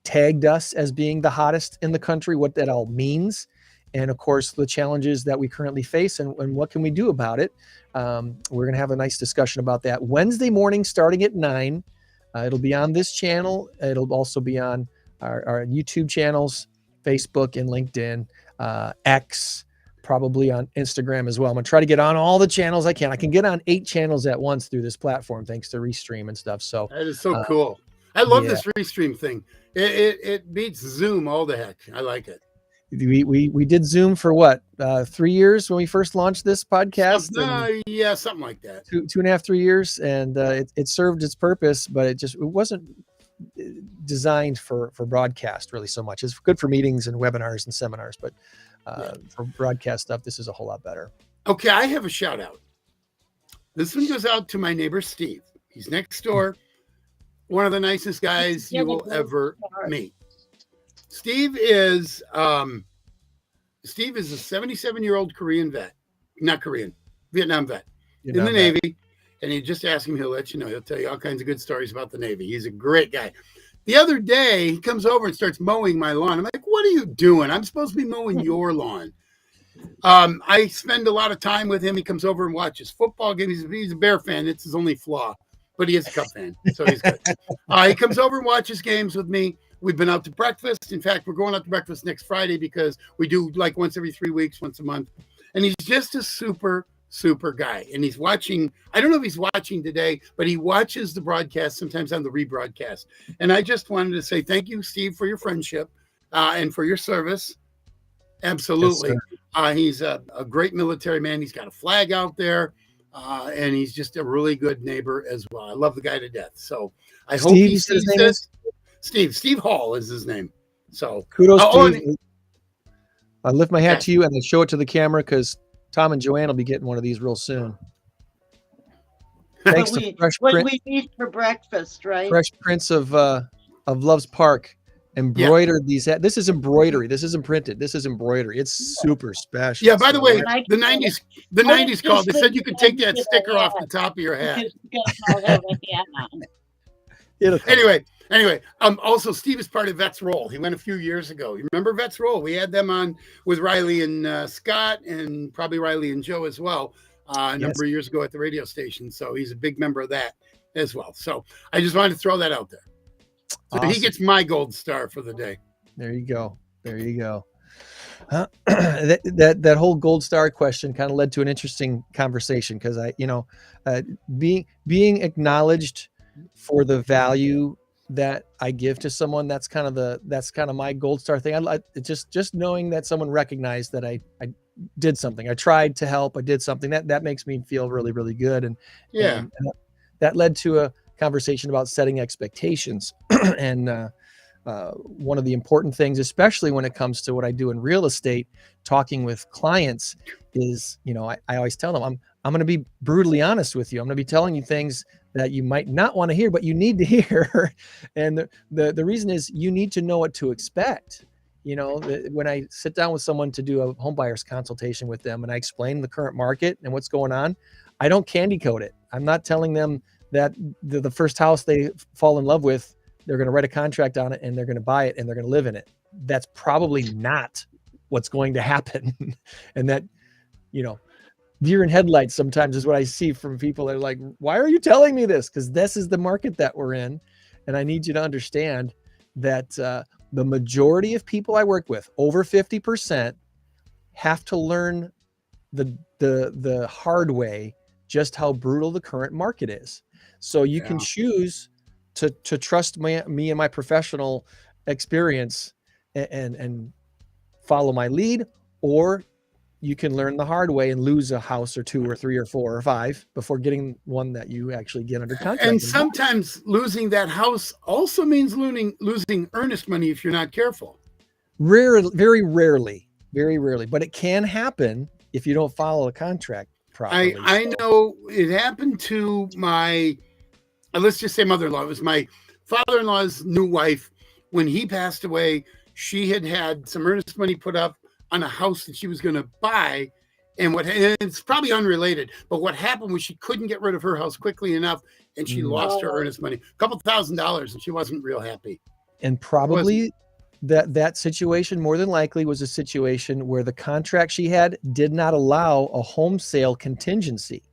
tagged us as being the hottest in the country, what that all means, and of course the challenges that we currently face and what can we do about it. We're going to have a nice discussion about that Wednesday morning starting at 9. It'll be on this channel. It'll also be on our YouTube channels, Facebook and LinkedIn, X, probably on Instagram as well. I'm going to try to get on all the channels I can. I can get on 8 channels at once through this platform, thanks to Restream and stuff. So that is so cool. I love this Restream thing. It beats Zoom all the heck. I like it. We did Zoom for what, 3 years when we first launched this podcast? Yeah, something like that. 2.5, 3 years, and it served its purpose, but it wasn't designed for broadcast really so much. It's good for meetings and webinars and seminars, but for broadcast stuff, this is a whole lot better. Okay, I have a shout out. This one goes out to my neighbor Steve. He's next door. One of the nicest guys you will ever meet. Steve is a 77-year-old Korean vet, Vietnam vet in the Navy. And you just ask him, he'll let you know. He'll tell you all kinds of good stories about the Navy. He's a great guy. The other day, he comes over and starts mowing my lawn. I'm like, what are you doing? I'm supposed to be mowing your lawn. I spend a lot of time with him. He comes over and watches football games. He's a Bear fan. It's his only flaw, but he is a Cup fan, so he's good. He comes over and watches games with me. We've been out to breakfast. In fact, we're going out to breakfast next Friday because we do like once every 3 weeks, once a month. And he's just a super guy. And he's watching, I don't know if he's watching today, but he watches the broadcast sometimes on the rebroadcast. And I just wanted to say thank you, Steve, for your friendship and for your service. Absolutely. Yes, he's a great military man. He's got a flag out there. And he's just a really good neighbor as well. I love the guy to death. So I hope he sees this. Steve Hall is his name. So kudos to you. I lift my hat to you and I show it to the camera because Tom and Joanne will be getting one of these real soon. Thanks to when we meet for breakfast, right? Fresh Prince of Love's Park embroidered these. This is embroidery. This isn't printed. This is embroidery. It's super special. Yeah. By the way, the 90s called. They said you could take that sticker off the top of your hat. Anyway, Anyway, also Steve is part of Vets Roll. He went a few years ago. You remember Vets Roll? We had them on with Riley and Scott, and probably Riley and Joe as well, a number of years ago at the radio station. So he's a big member of that as well. So I just wanted to throw that out there. So awesome. He gets my gold star for the day. There you go. There you go. That whole gold star question kind of led to an interesting conversation because being acknowledged for the value that I give to someone, that's kind of my gold star thing. Just knowing that someone recognized that I did something, I tried to help, I did something that makes me feel really, really good. And that led to a conversation about setting expectations. And one of the important things, especially when it comes to what I do in real estate, talking with clients is, I always tell them, I'm going to be brutally honest with you. I'm going to be telling you things that you might not want to hear, but you need to hear. And the reason is you need to know what to expect. When I sit down with someone to do a home buyer's consultation with them and I explain the current market and what's going on, I don't candy coat it. I'm not telling them that the first house they fall in love with, they're going to write a contract on it and they're going to buy it and they're going to live in it. That's probably not what's going to happen. And that, deer in headlights sometimes is what I see from people that are like, why are you telling me this? Because this is the market that we're in. And I need you to understand that the majority of people I work with, over 50%, have to learn the hard way just how brutal the current market is. So you can choose to trust me and my professional experience and follow my lead, or you can learn the hard way and lose a house or two or three or four or five before getting one that you actually get under contract. And sometimes losing that house also means losing earnest money if you're not careful. Very rarely, but it can happen if you don't follow the contract properly. I know it happened to my, let's just say mother-in-law. It was my father-in-law's new wife. When he passed away, she had some earnest money put up on a house that she was going to buy. And it's probably unrelated, but what happened was she couldn't get rid of her house quickly enough, and she lost her earnest money, a couple $1,000s, and she wasn't real happy. And probably that situation more than likely was a situation where the contract she had did not allow a home sale contingency.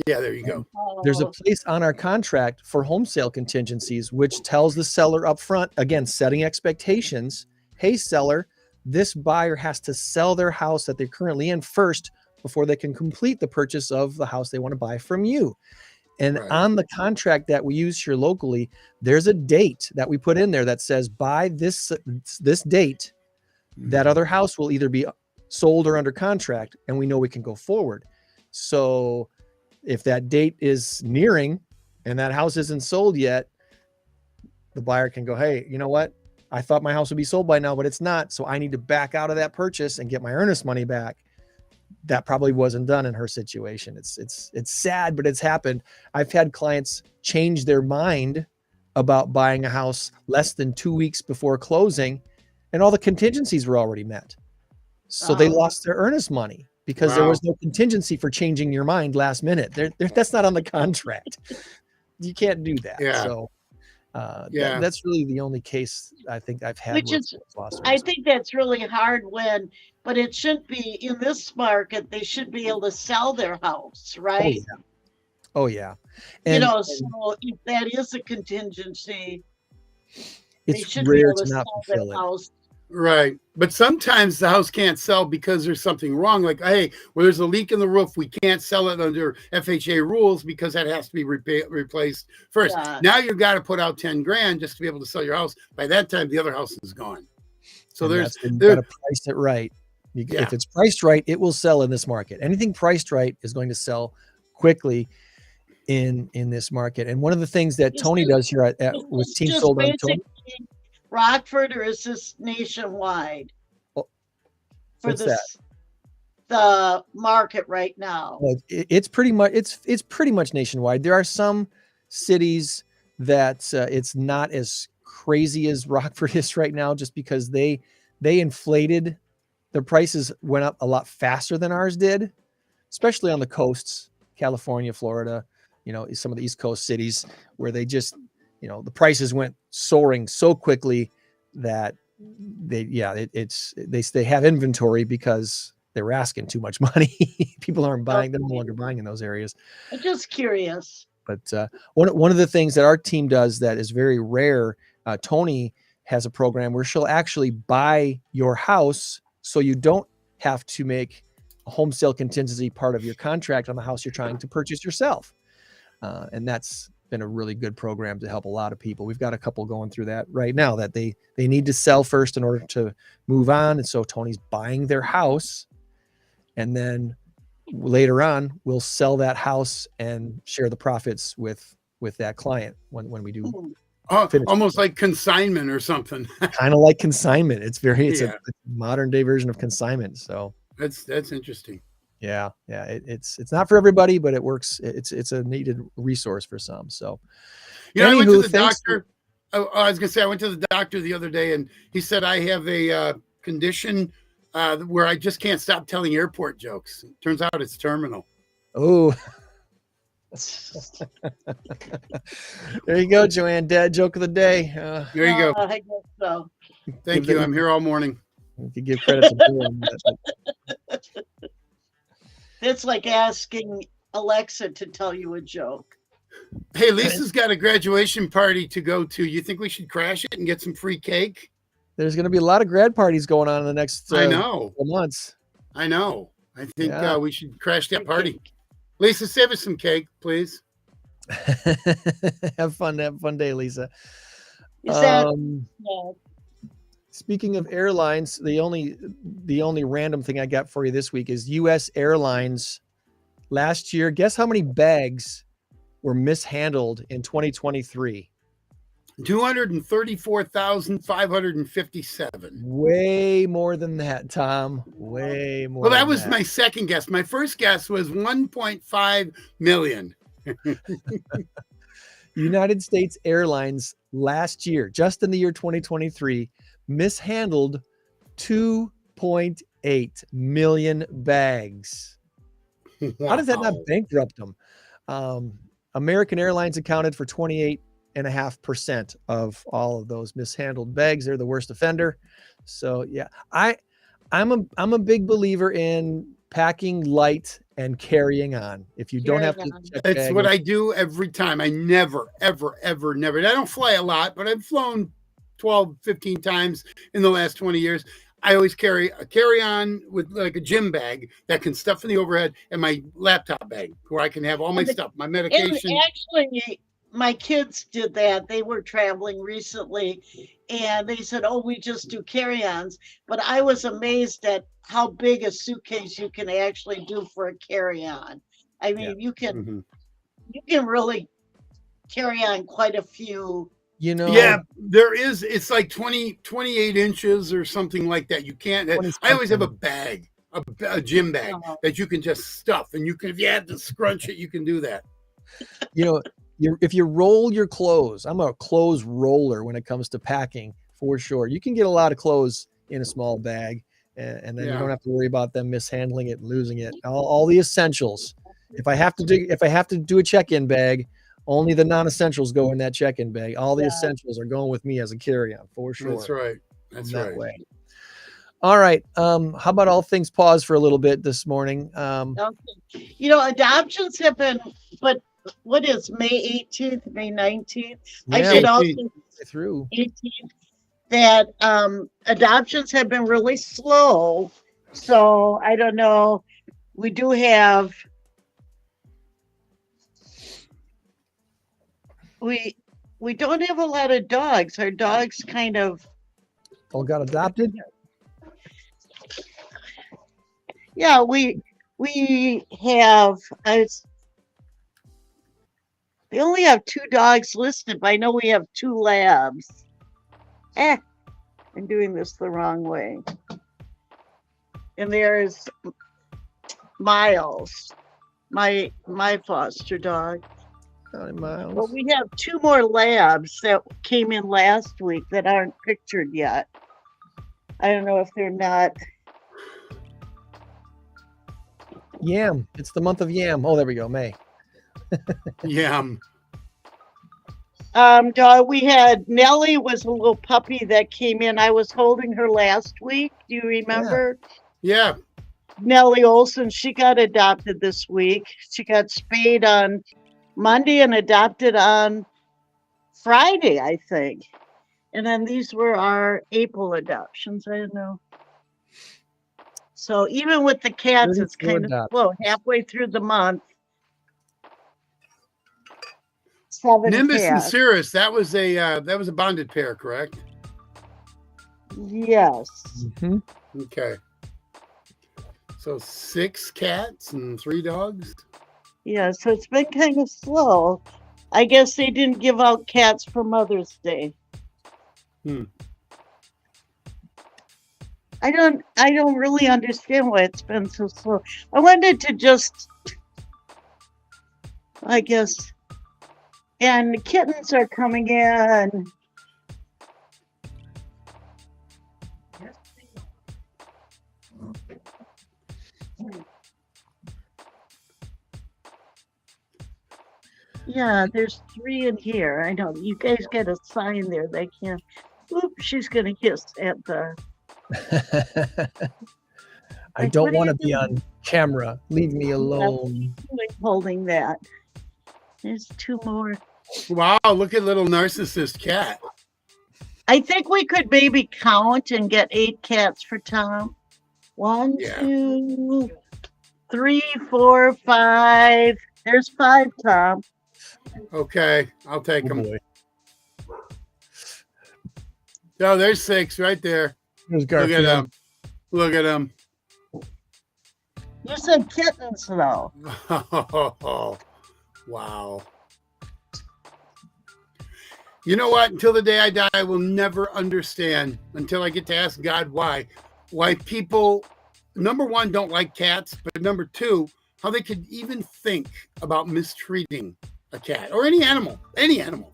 Yeah, there you go. There's a place on our contract for home sale contingencies, which tells the seller up front, again, setting expectations. Hey, seller, this buyer has to sell their house that they're currently in first before they can complete the purchase of the house they want to buy from you. And on the contract that we use here locally, there's a date that we put in there that says by this date, that other house will either be sold or under contract, and we know we can go forward. So if that date is nearing and that house isn't sold yet, the buyer can go, hey, you know what? I thought my house would be sold by now, but it's not. So I need to back out of that purchase and get my earnest money back. That probably wasn't done in her situation. It's sad, but it's happened. I've had clients change their mind about buying a house less than 2 weeks before closing, and all the contingencies were already met. So they lost their earnest money because there was no contingency for changing your mind last minute. That's not on the contract. You can't do that. Yeah. So that's really the only case I think I've had. Which is, I think that's really hard but it should be in this market, they should be able to sell their house, right? Oh yeah. And, so if that is a contingency, it's rare to not fulfill it. House. Right. But sometimes the house can't sell because there's something wrong. Like, hey, there's a leak in the roof. We can't sell it under FHA rules because that has to be replaced first. Yeah. Now you've got to put out 10 grand just to be able to sell your house. By that time, the other house is gone. So you got to price it right. If it's priced right, it will sell in this market. Anything priced right is going to sell quickly in this market. And one of the things that Toni does here with Team Sold On Toni. Rockford, or is this nationwide? What's that? The market right now. Well, it's pretty much nationwide. There are some cities that it's not as crazy as Rockford is right now, just because they inflated. The prices went up a lot faster than ours did, especially on the coasts, California, Florida, some of the East Coast cities where they just, the prices went soaring so quickly that they have inventory because they were asking too much money. People aren't buying; they're no longer buying in those areas. I'm just curious. But one of the things that our team does that is very rare, Toni has a program where she'll actually buy your house, so you don't have to make a home sale contingency part of your contract on the house you're trying to purchase yourself. And that's been a really good program to help a lot of people. We've got a couple going through that right now that they need to sell first in order to move on. And so Toni's buying their house, and then later on we'll sell that house and share the profits with that client when we do. Almost like consignment or something. Kind of like consignment. It's a modern day version of consignment. So that's interesting. Yeah. It's not for everybody, but it works. It's a needed resource for some. So, I went to the doctor. I was gonna say I went to the doctor the other day, and he said I have a condition where I just can't stop telling airport jokes. Turns out it's terminal. Oh. There you go, Joanne. Dad joke of the day. There you go. I guess so. Thank you. I'm here all morning. You can give credit to Bill on that. It's like asking Alexa to tell you a joke. Hey, Lisa's got a graduation party to go to. You think we should crash it and get some free cake? There's going to be a lot of grad parties going on in the next couple months. I know. I think we should crash that party. Lisa, save us some cake, please. Have fun day, Lisa. Is that Speaking of airlines, the only random thing I got for you this week is U.S. Airlines. Last year, guess how many bags were mishandled in 2023? 234,557. Way more than that, Tom. Way more. Well, that was my second guess. My first guess was 1.5 million. United States Airlines last year, just in the year 2023, mishandled 2.8 million bags. Wow. How does that not bankrupt them? American Airlines accounted for 28.5% of all of those mishandled bags. They're the worst offender. So yeah, I'm a big believer in packing light and carrying on. If you don't have to check that's what I do every time. I never, ever, ever, never. I don't fly a lot, but I've flown 12, 15 times in the last 20 years. I always carry a carry-on with like a gym bag that can stuff in the overhead, and my laptop bag where I can have all my stuff, my medication. And actually, my kids did that. They were traveling recently, and they said, "Oh, we just do carry-ons." But I was amazed at how big a suitcase you can actually do for a carry-on. I mean, you can really carry on quite a few. Yeah, there is. It's like 28 inches or something like that. You can't. I always have a bag, a gym bag that you can just stuff, and you can, if you have to scrunch it, you can do that. If you roll your clothes, I'm a clothes roller when it comes to packing for sure. You can get a lot of clothes in a small bag, and then you don't have to worry about them mishandling it and losing it. All the essentials. If I have to do a check-in bag, only the non-essentials go in that check-in bag. All the essentials are going with me as a carry-on for sure. That's right. That's right. Way. All right. How about all things pause for a little bit this morning? Adoptions have been, but what is May 18th, May 19th? Yeah, I should also through 18th that adoptions have been really slow. So I don't know. We do have. We don't have a lot of dogs. Our dogs kind of all got adopted. Yeah, we have. We only have 2 dogs listed, but I know we have 2 labs. I'm doing this the wrong way. And there's Miles, my foster dog. Miles. But we have 2 more labs that came in last week that aren't pictured yet. I don't know if they're not. Yam. It's the month of yam. Oh, there we go. May. Yam. Dog, we had Nellie was a little puppy that came in. I was holding her last week. Do you remember? Yeah. Nellie Olson, she got adopted this week. She got spayed on Monday and adopted on Friday, I think. And then these were our April adoptions. I don't know. So even with the cats, it's kind of slow. Halfway through the month. 7 Nimbus and cats. Cirrus, that was a bonded pair, correct? Yes. Okay. So 6 cats and 3 dogs? Yeah, so it's been kind of slow. I guess they didn't give out cats for Mother's Day. I don't really understand why it's been so slow. I wanted to just, I guess, and the kittens are coming in. Yeah, there's 3 in here. I know you guys got a sign there. They can't. Oop, she's gonna hiss at the. I don't want to be on camera. Leave me alone. Holding that. There's 2 more. Wow, look at little narcissist cat. I think we could maybe count and get 8 cats for Tom. 1, 2, 3, 4, 5. There's 5, Tom. Okay, I'll take them. Oh, there's 6 right there. There's Garfield. Look at them. Look at them. You said kittens, though. Oh, wow. You know what? Until the day I die, I will never understand, until I get to ask God why people, number 1, don't like cats, but number 2, how they could even think about mistreating a cat or any animal. It's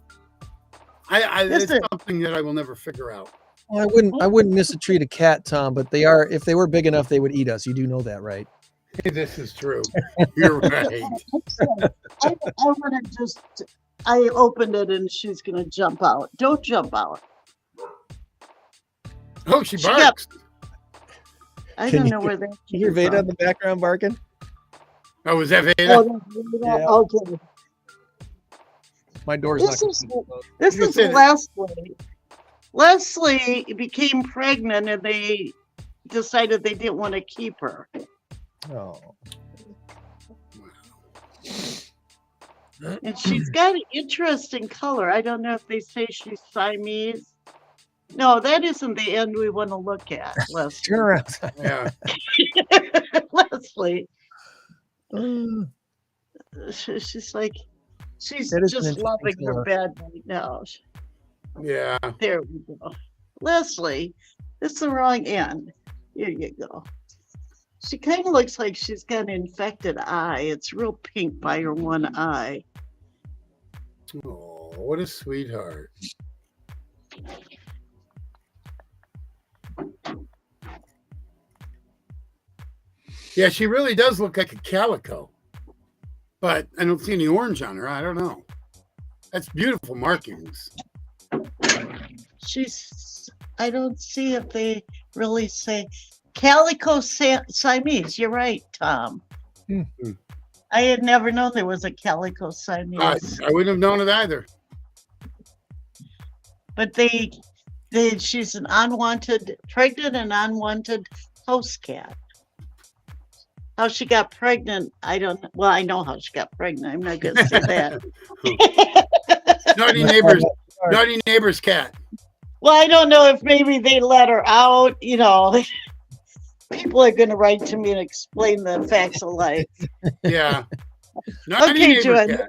something that I will never figure out. Well, I wouldn't mistreat a cat, Tom, but if they were big enough, they would eat us. You do know that, right? This is true. You're right. I opened it and she's going to jump out. Don't jump out. Oh, she barks. I don't know where that came You hear Veda in the background barking? Oh, was that Veda? Yeah. Okay. My door's This is Leslie. Leslie became pregnant and they decided they didn't want to keep her. Oh. And she's got an interesting color. I don't know if they say she's Siamese. No, that isn't the end we want to look at, Leslie. Turn around. Yeah. Leslie. She's like, she's just loving her bed right now. Yeah. There we go. Leslie, it's the wrong end. Here you go. She kind of looks like she's got an infected eye. It's real pink by her one eye. Oh, what a sweetheart. Yeah, she really does look like a calico. But I don't see any orange on her. I don't know. That's beautiful markings. I don't see if they really say calico Siamese. You're right, Tom. Mm-hmm. I had never known there was a calico Siamese. I wouldn't have known it either. But she's an pregnant and unwanted house cat. How she got pregnant, I don't know. Well, I know how she got pregnant. I'm not going to say that. Naughty neighbor's cat. Well, I don't know if maybe they let her out. You know, people are going to write to me and explain the facts of life. Yeah. Okay, Joanne.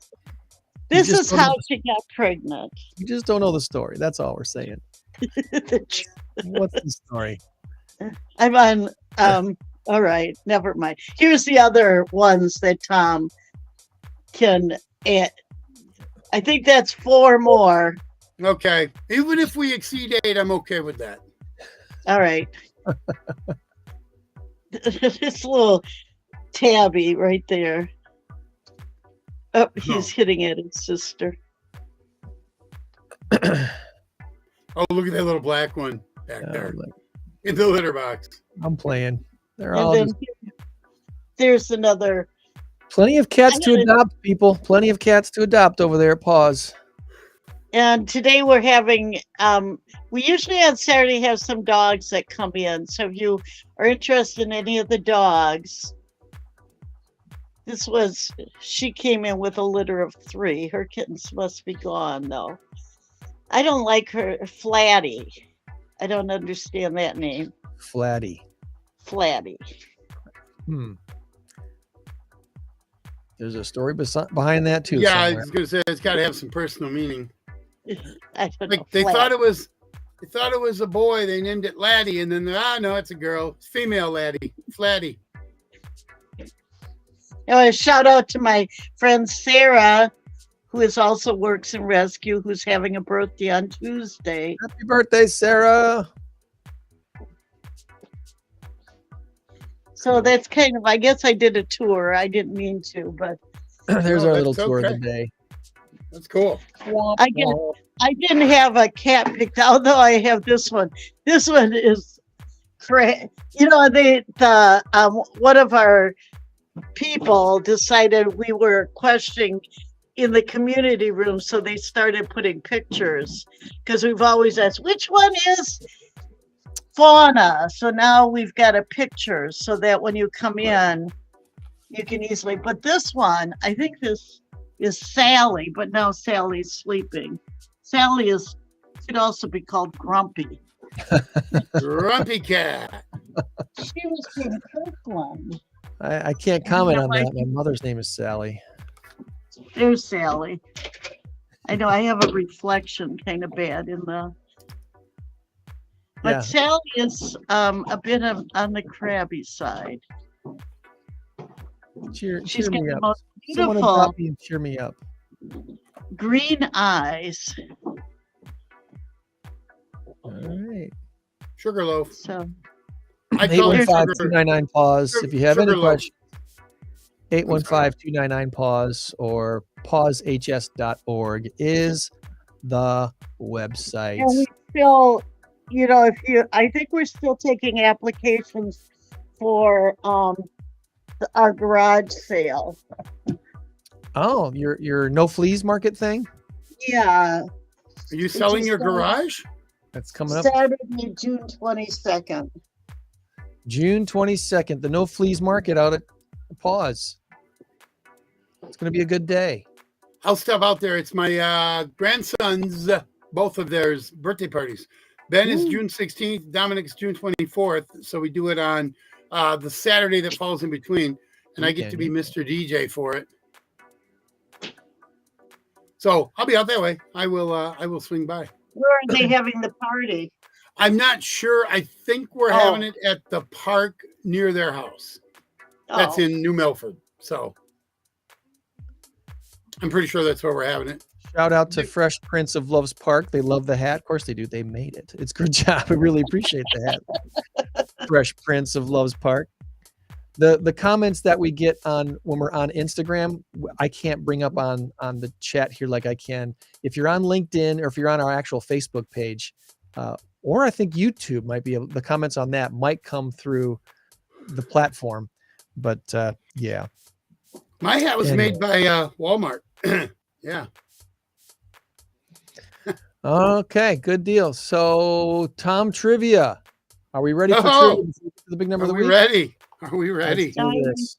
This is how she got pregnant. You just don't know the story. That's all we're saying. What's the story? I'm on. All right, never mind. Here's the other ones that Tom can add. I think that's 4 more. Okay. Even if we exceed 8, I'm okay with that. All right. This little tabby right there. Oh, he's hitting at his sister. Oh, look at that little black one back there look, in the litter box. I'm playing. They're And all then just there's another. plenty of cats to I'm gonna- adopt, people. Plenty of cats to adopt over there at Paws. And today we're having, we usually on Saturday have some dogs that come in. So if you are interested in any of the dogs, she came in with a litter of 3. Her kittens must be gone though. I don't like her, Flatty. I don't understand that name. Flatty. Flatty. There's a story behind that too. Yeah, I somewhere. was gonna say it's got to have some personal meaning. I don't Like know. they Flat. thought it was a boy. They named it Laddie, and then no, it's a girl. It's female Laddie, Flatty. A shout out to my friend Sarah, who also works in rescue, who's having a birthday on Tuesday. Happy birthday, Sarah. So that's kind of, I guess I did a tour. I didn't mean to, but There's No, our little that's tour of okay. the day. That's cool. I didn't have a cat picked out, though I have this one. This one is crazy. You know, one of our people decided we were questioning in the community room, so they started putting pictures because we've always asked which one is fauna. So now we've got a picture so that when you come in, you can easily. But this one, I think this is Sally, but now Sally's sleeping. Sally could also be called Grumpy. Grumpy cat. She was from Kirkland. I can't comment on that. My mother's name is Sally. There's Sally. I know I have a reflection kind of bad in the. But Yeah. Sally is a bit on the crabby side. Cheer She's got me the up. most Someone beautiful adopt me and cheer me up. green eyes. All right. Sugarloaf. So I call it sugar. 815-299 pause. If you have any Sugarloaf. questions, 815-299 pause or pausehs.org is the website. and we still, you know, I think we're still taking applications for our garage sale. Oh, your no fleas market thing? Yeah, Are you selling just your started. garage? That's coming up Saturday, June 22nd. June 22nd, the no fleas market out at Pause. It's going to be a good day. I'll step out there. It's my grandson's, both of theirs birthday parties. Ben is June 16th. Dominic's June 24th. So we do it on the Saturday that falls in between. And I get to be Mr. DJ for it. So I'll be out that way. I will swing by. Where are they having the party? I'm not sure. I think we're having it at the park near their house. That's Oh. in New Milford. So I'm pretty sure that's where we're having it. Shout out to Fresh Prince of Love's Park. They love the hat. Of course they do. They made it. It's a good job. I really appreciate the hat. Fresh Prince of Love's Park. The comments that we get on when we're on Instagram, I can't bring up on the chat here like I can. If you're on LinkedIn or if you're on our actual Facebook page, or I think YouTube might be the comments on that might come through the platform. But yeah. My hat was made by Walmart. Yeah. Okay, good deal. So Tom trivia. Are we ready for trivia? The big number of the week? Ready? Are we ready? Let's do this.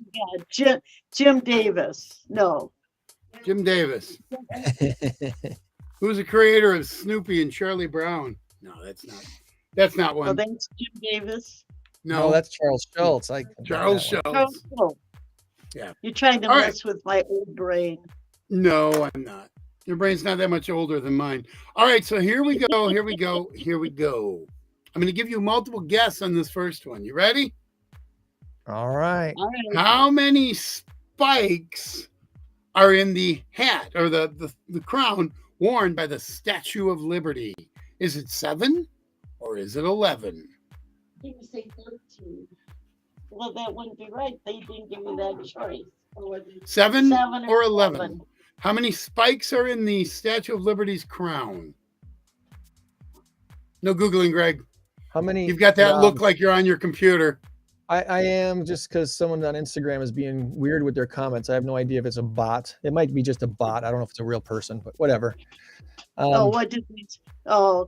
Yeah, Jim Davis. No. Jim Davis. Who's the creator of Snoopy and Charlie Brown? No, that's not. That's not Oh, one. that's Jim Davis. No, No, that's Charles Schultz. Charles Schultz. Schultz. Oh, Yeah. You're trying to All right. mess with my old brain. No, I'm not. Your brain's not that much older than mine. All right, so here we go. Here we go. Here we go. I'm going to give you multiple guesses on this first one. You ready? All right. All right. How many spikes are in the hat or the crown worn by the Statue of Liberty? Is it 7 or is it 11? You say 13. Well, that wouldn't be right. They didn't give me that choice. Or was it 7 7 or 11? How many spikes are in the Statue of Liberty's crown? No Googling, Greg. How many? You've got that look like you're on your computer. I am, just because someone on Instagram is being weird with their comments. I have no idea if it's a bot. It might be just a bot. I don't know if it's a real person, but whatever. What did we? Oh,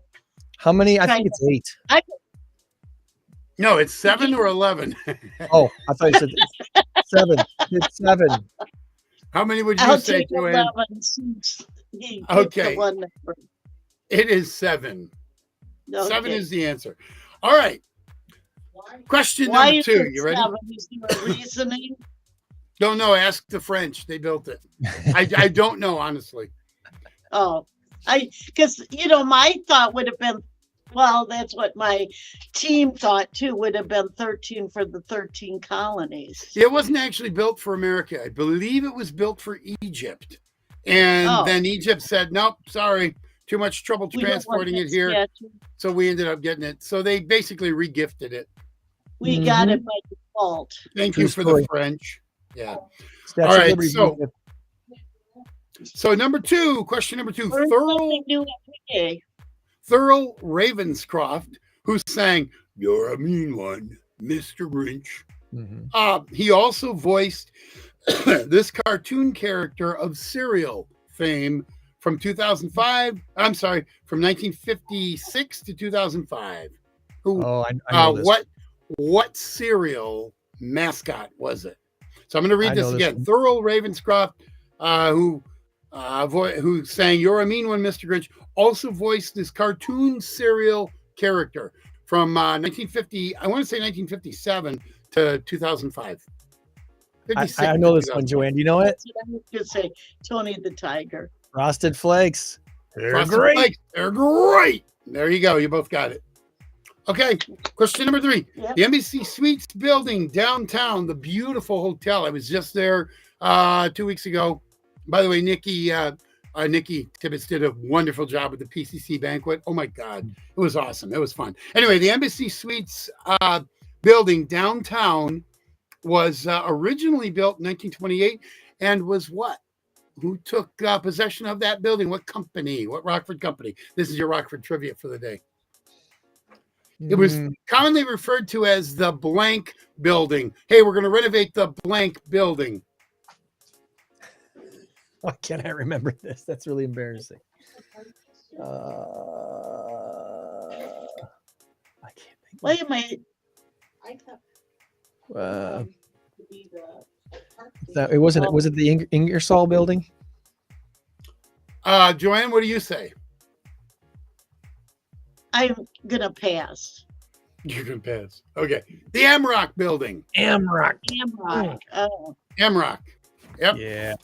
How many? I think it's 8. No, it's 7 or 11. Oh, I thought you said 7. It's 7. How many would you I'll say, take Joanne? 11 since he picked Okay. the one number. It is 7. Okay. 7 is the answer. All right. Question Why number is 2. it You ready? 7? Is there a reasoning? Don't know. Ask the French. They built it. I don't know, honestly. Oh, because my thought would have been, well, that's what my team thought too, would have been 13 for the 13 colonies. It wasn't actually built for America. I believe it was built for Egypt. And then Egypt said, nope, sorry, too much trouble We don't want transporting that it here. statue. So we ended up getting it. So they basically regifted it. We got it by default. Thank True you for story. the French. Yeah. Statue All of right. Liberty So number 2, question number 2, Learn something new every day. Thurl Ravenscroft, who sang "You're a Mean One, Mr. Grinch." He also voiced this cartoon character of Serial fame from 2005. I'm sorry, from 1956 to 2005. Who? Oh, I know this. What Serial mascot was it? So I'm going to read I this know again. this Thurl Ravenscroft, who sang "You're a Mean One, Mr. Grinch," also voiced this cartoon Serial character from 1950. I want to say 1957 to 2005. I know this one, Joanne. Do you know it? That's what I was going to say. Tony the Tiger. Frosted Flakes. They're Frosted Flakes. They're great. There you go. You both got it. Okay. Question number 3. Yep. The Embassy Suites building downtown, the beautiful hotel. I was just there 2 weeks ago. By the way, Nikki Tibbetts did a wonderful job with the PCC banquet. Oh my God. It was awesome. It was fun. Anyway, the Embassy Suites building downtown was originally built in 1928 and was what? Who took possession of that building? What company? What Rockford company? This is your Rockford trivia for the day. It was commonly referred to as the blank building. Hey, we're going to renovate the blank building. Why can't I remember this? That's really embarrassing. I can't think. Wait a minute. It wasn't. Was it the Ingersoll building? Joanne, what do you say? I'm going to pass. You can pass. Okay. The Amrock building. Amrock. Amrock. Oh. Amrock. Yep. Yeah.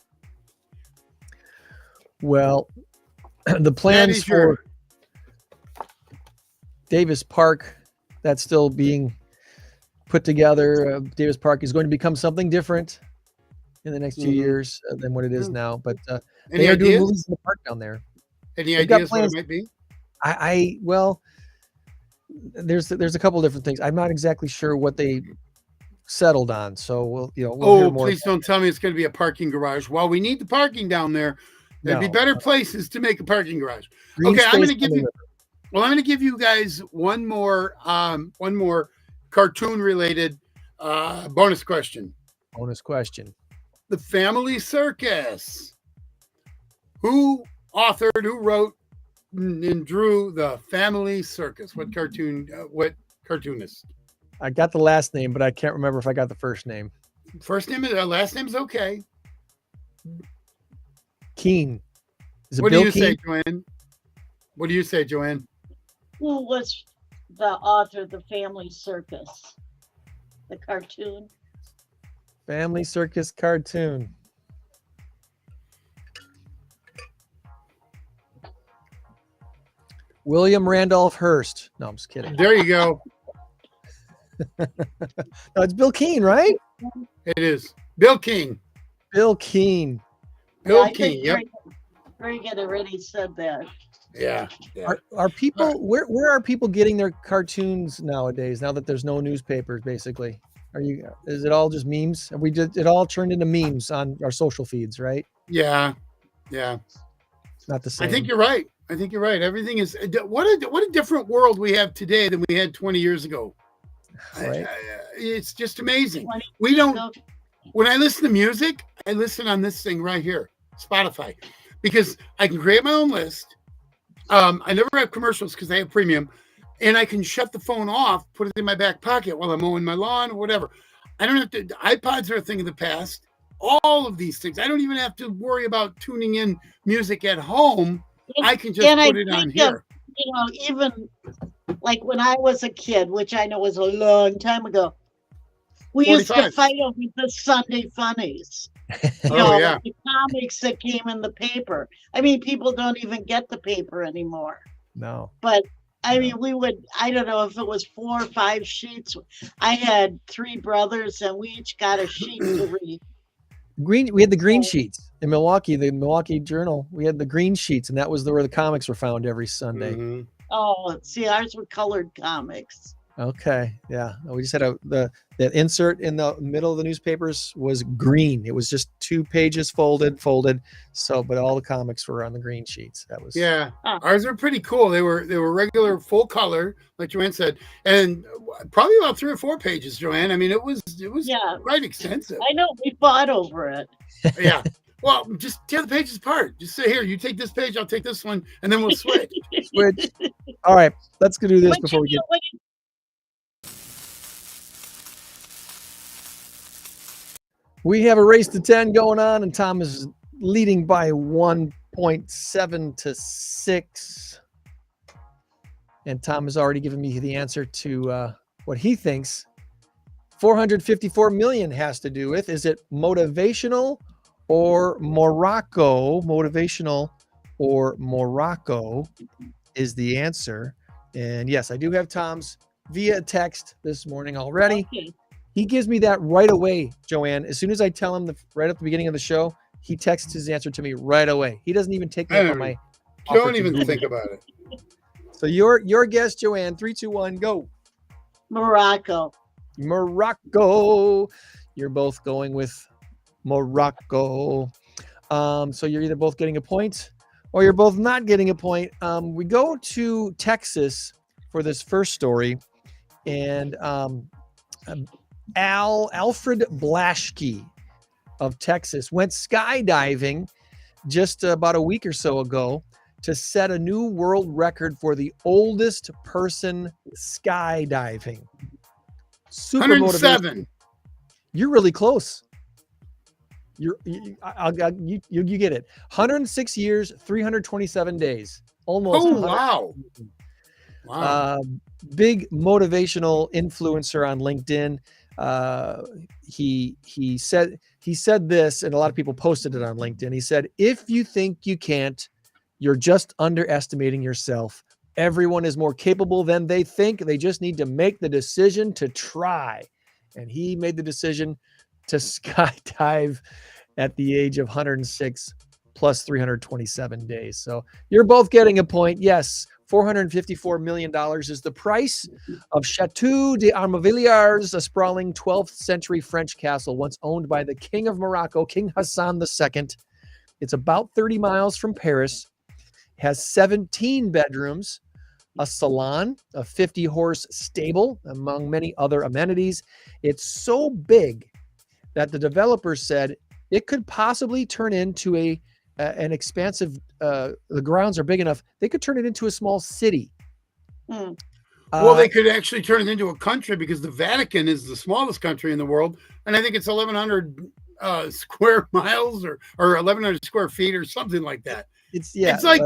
Well, the plans for Davis Park, that's still being put together. Davis Park is going to become something different in the next few years than what it is now. But they are doing movies in the park down there. Any ideas what it might be? Well, there's a couple different things. I'm not exactly sure what they settled on. So we'll hear more. Please don't tell me it's going to be a parking garage. Well, we need the parking down there. There'd be better places to make a parking garage. Okay, I'm going to give you. Well, I'm going to give you guys one more cartoon-related bonus question. Bonus question. The Family Circus. Who authored, who wrote, and drew the Family Circus? What cartoonist? I got the last name, but I can't remember if I got the first name. First name, last name's okay. Keene. Is it What Bill do you Keene? say, Joanne? What do you say, Joanne? Who was the author of the Family Circus? The cartoon? Family Circus cartoon. William Randolph Hearst. No, I'm just kidding. There you go. No, it's Bill Keene, right? It is. Bill King. Bill Keene. Bill I King, think yep. Reagan already said that. Yeah. Are people where are people getting their cartoons nowadays? Now that there's no newspapers, basically, is it all just memes? Have it all turned into memes on our social feeds, right? Yeah. It's not the same. I think you're right. I think you're right. Everything is what a different world we have today than we had 20 years ago. Right. It's just amazing. 20 We years don't. ago. When I listen to music, I listen on this thing right here, Spotify, because I can create my own list. I never have commercials because I have premium, and I can shut the phone off, put it in my back pocket while I'm mowing my lawn or whatever. I don't have to. iPods are a thing of the past. All of these things. I don't even have to worry about tuning in music at home. I can just put it on here. Even like when I was a kid, which I know was a long time ago, we used to 45. fight over the Sunday funnies. Oh, yeah. The comics that came in the paper. I mean, people don't even get the paper anymore. No. But I mean, we would, I don't know if it was 4 or 5 sheets. I had 3 brothers and we each got a sheet to read. We had the green sheets in Milwaukee, the Milwaukee Journal. We had the green sheets, and that was where the comics were found every Sunday. Mm-hmm. Oh, see, ours were colored comics. Okay, yeah. We just had the insert in the middle of the newspapers was green. It was just 2 pages folded. So, but all the comics were on the green sheets. That was Ours are pretty cool. They were regular full color, like Joanne said, and probably about 3 or 4 pages. Joanne, I mean, it was quite extensive. I know we fought over it. Yeah. Well, just tear the pages apart. Just say, here, you take this page, I'll take this one, and then we'll switch. All right, let's go do this before we get. We have a race to 10 going on, and Tom is leading by 1.7 to 6. And Tom has already given me the answer to what he thinks 454 million has to do with. Is it motivational or Morocco? Motivational or Morocco is the answer. And yes, I do have Tom's via text this morning already. Okay. He gives me that right away, Joanne. As soon as I tell him right at the beginning of the show, he texts his answer to me right away. He doesn't even take me up on my. Don't even think about it. So your guess, Joanne. 3, 2, 1, go. Morocco. You're both going with Morocco. So you're either both getting a point or you're both not getting a point. We go to Texas for this first story, and Alfred Blaschke of Texas went skydiving just about a week or so ago to set a new world record for the oldest person skydiving. Super 107. You're really close. You get it. 106 years, 327 days. Almost. Oh, wow. Big motivational influencer on LinkedIn. He said this, and a lot of people posted it on LinkedIn. He said, if you think you can't, you're just underestimating yourself. Everyone is more capable than they think. They just need to make the decision to try. And he made the decision to skydive at the age of 106 plus 327 days. So you're both getting a point. Yes, $454 million is the price of Château d'Armavillers, a sprawling 12th century French castle once owned by the King of Morocco, King Hassan II. It's about 30 miles from Paris, has 17 bedrooms, a salon, a 50-horse stable, among many other amenities. It's so big that the developer said it could possibly turn into an expansive, the grounds are big enough, they could turn it into a small city. Well, they could actually turn it into a country because the Vatican is the smallest country in the world. And I think it's 1,100 square miles or 1,100 square feet or something like that. It's like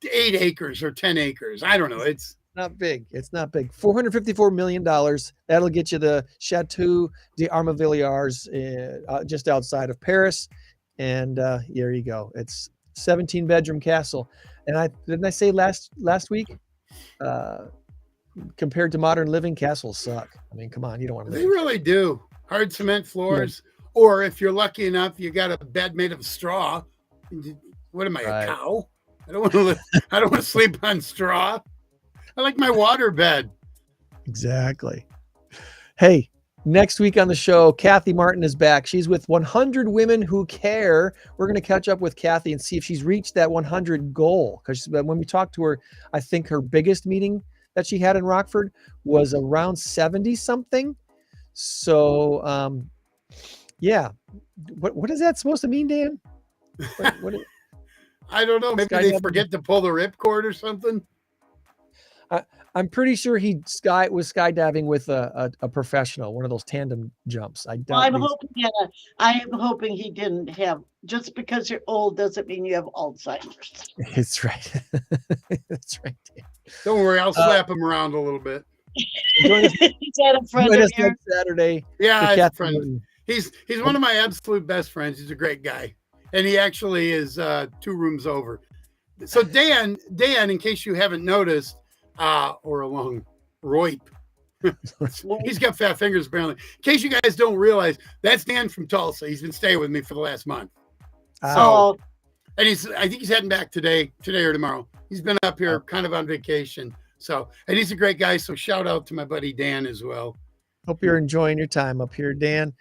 8 acres or 10 acres. I don't know. It's not big. It's not big. $454 million. That'll get you the Château d'Armavillers just outside of Paris. And here you go. It's 17-bedroom castle. And didn't I say last week, compared to modern living, castles suck. I mean, come on, you don't want to live. They really do. Hard cement floors. Yeah. Or if you're lucky enough, you got a bed made of straw. What am I, a cow? I don't want to live. I don't want to sleep on straw. I like my water bed. Exactly. Hey, Next week on the show, Kathy Martin is back. She's with 100 Women Who Care. We're going to catch up with Kathy and see if she's reached that 100 goal. Because when we talked to her, I think her biggest meeting that she had in Rockford was around 70 something. So, yeah. What is that supposed to mean, Dan? I don't know. Maybe they forget to pull the ripcord or something. I'm pretty sure he was skydiving with a professional, one of those tandem jumps. I doubt. I'm hoping he didn't have. Just because you're old doesn't mean you have Alzheimer's. It's right. That's right. Don't worry, I'll slap him around a little bit. Is that a friend of yours? Saturday. Yeah, he's a friend. He's one of my absolute best friends. He's a great guy, and he actually is 2 rooms over. So Dan, in case you haven't noticed, or along Roip, he's got fat fingers apparently. In case you guys don't realize, that's Dan from Tulsa. He's been staying with me for the last month. So, and I think he's heading back today or tomorrow. He's been up here kind of on vacation. So, and he's a great guy. So shout out to my buddy Dan as well. Hope you're enjoying your time up here, Dan.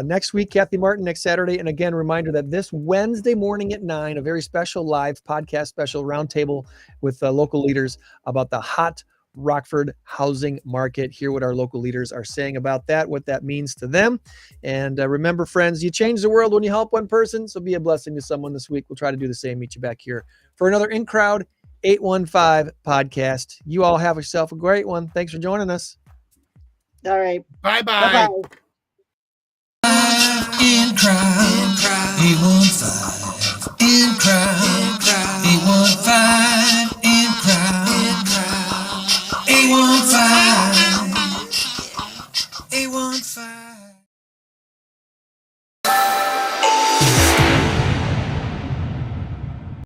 Next week, Kathy Martin, next Saturday. And again, reminder that this Wednesday morning at 9, a very special live podcast special roundtable with local leaders about the hot Rockford housing market. Hear what our local leaders are saying about that, what that means to them. And remember, friends, you change the world when you help one person. So be a blessing to someone this week. We'll try to do the same. Meet you back here for another INCROWD815 podcast. You all have yourself a great one. Thanks for joining us. All right. Bye-bye. Bye-bye. In crowd, 815. In crowd, 815. In crowd, 815. 815.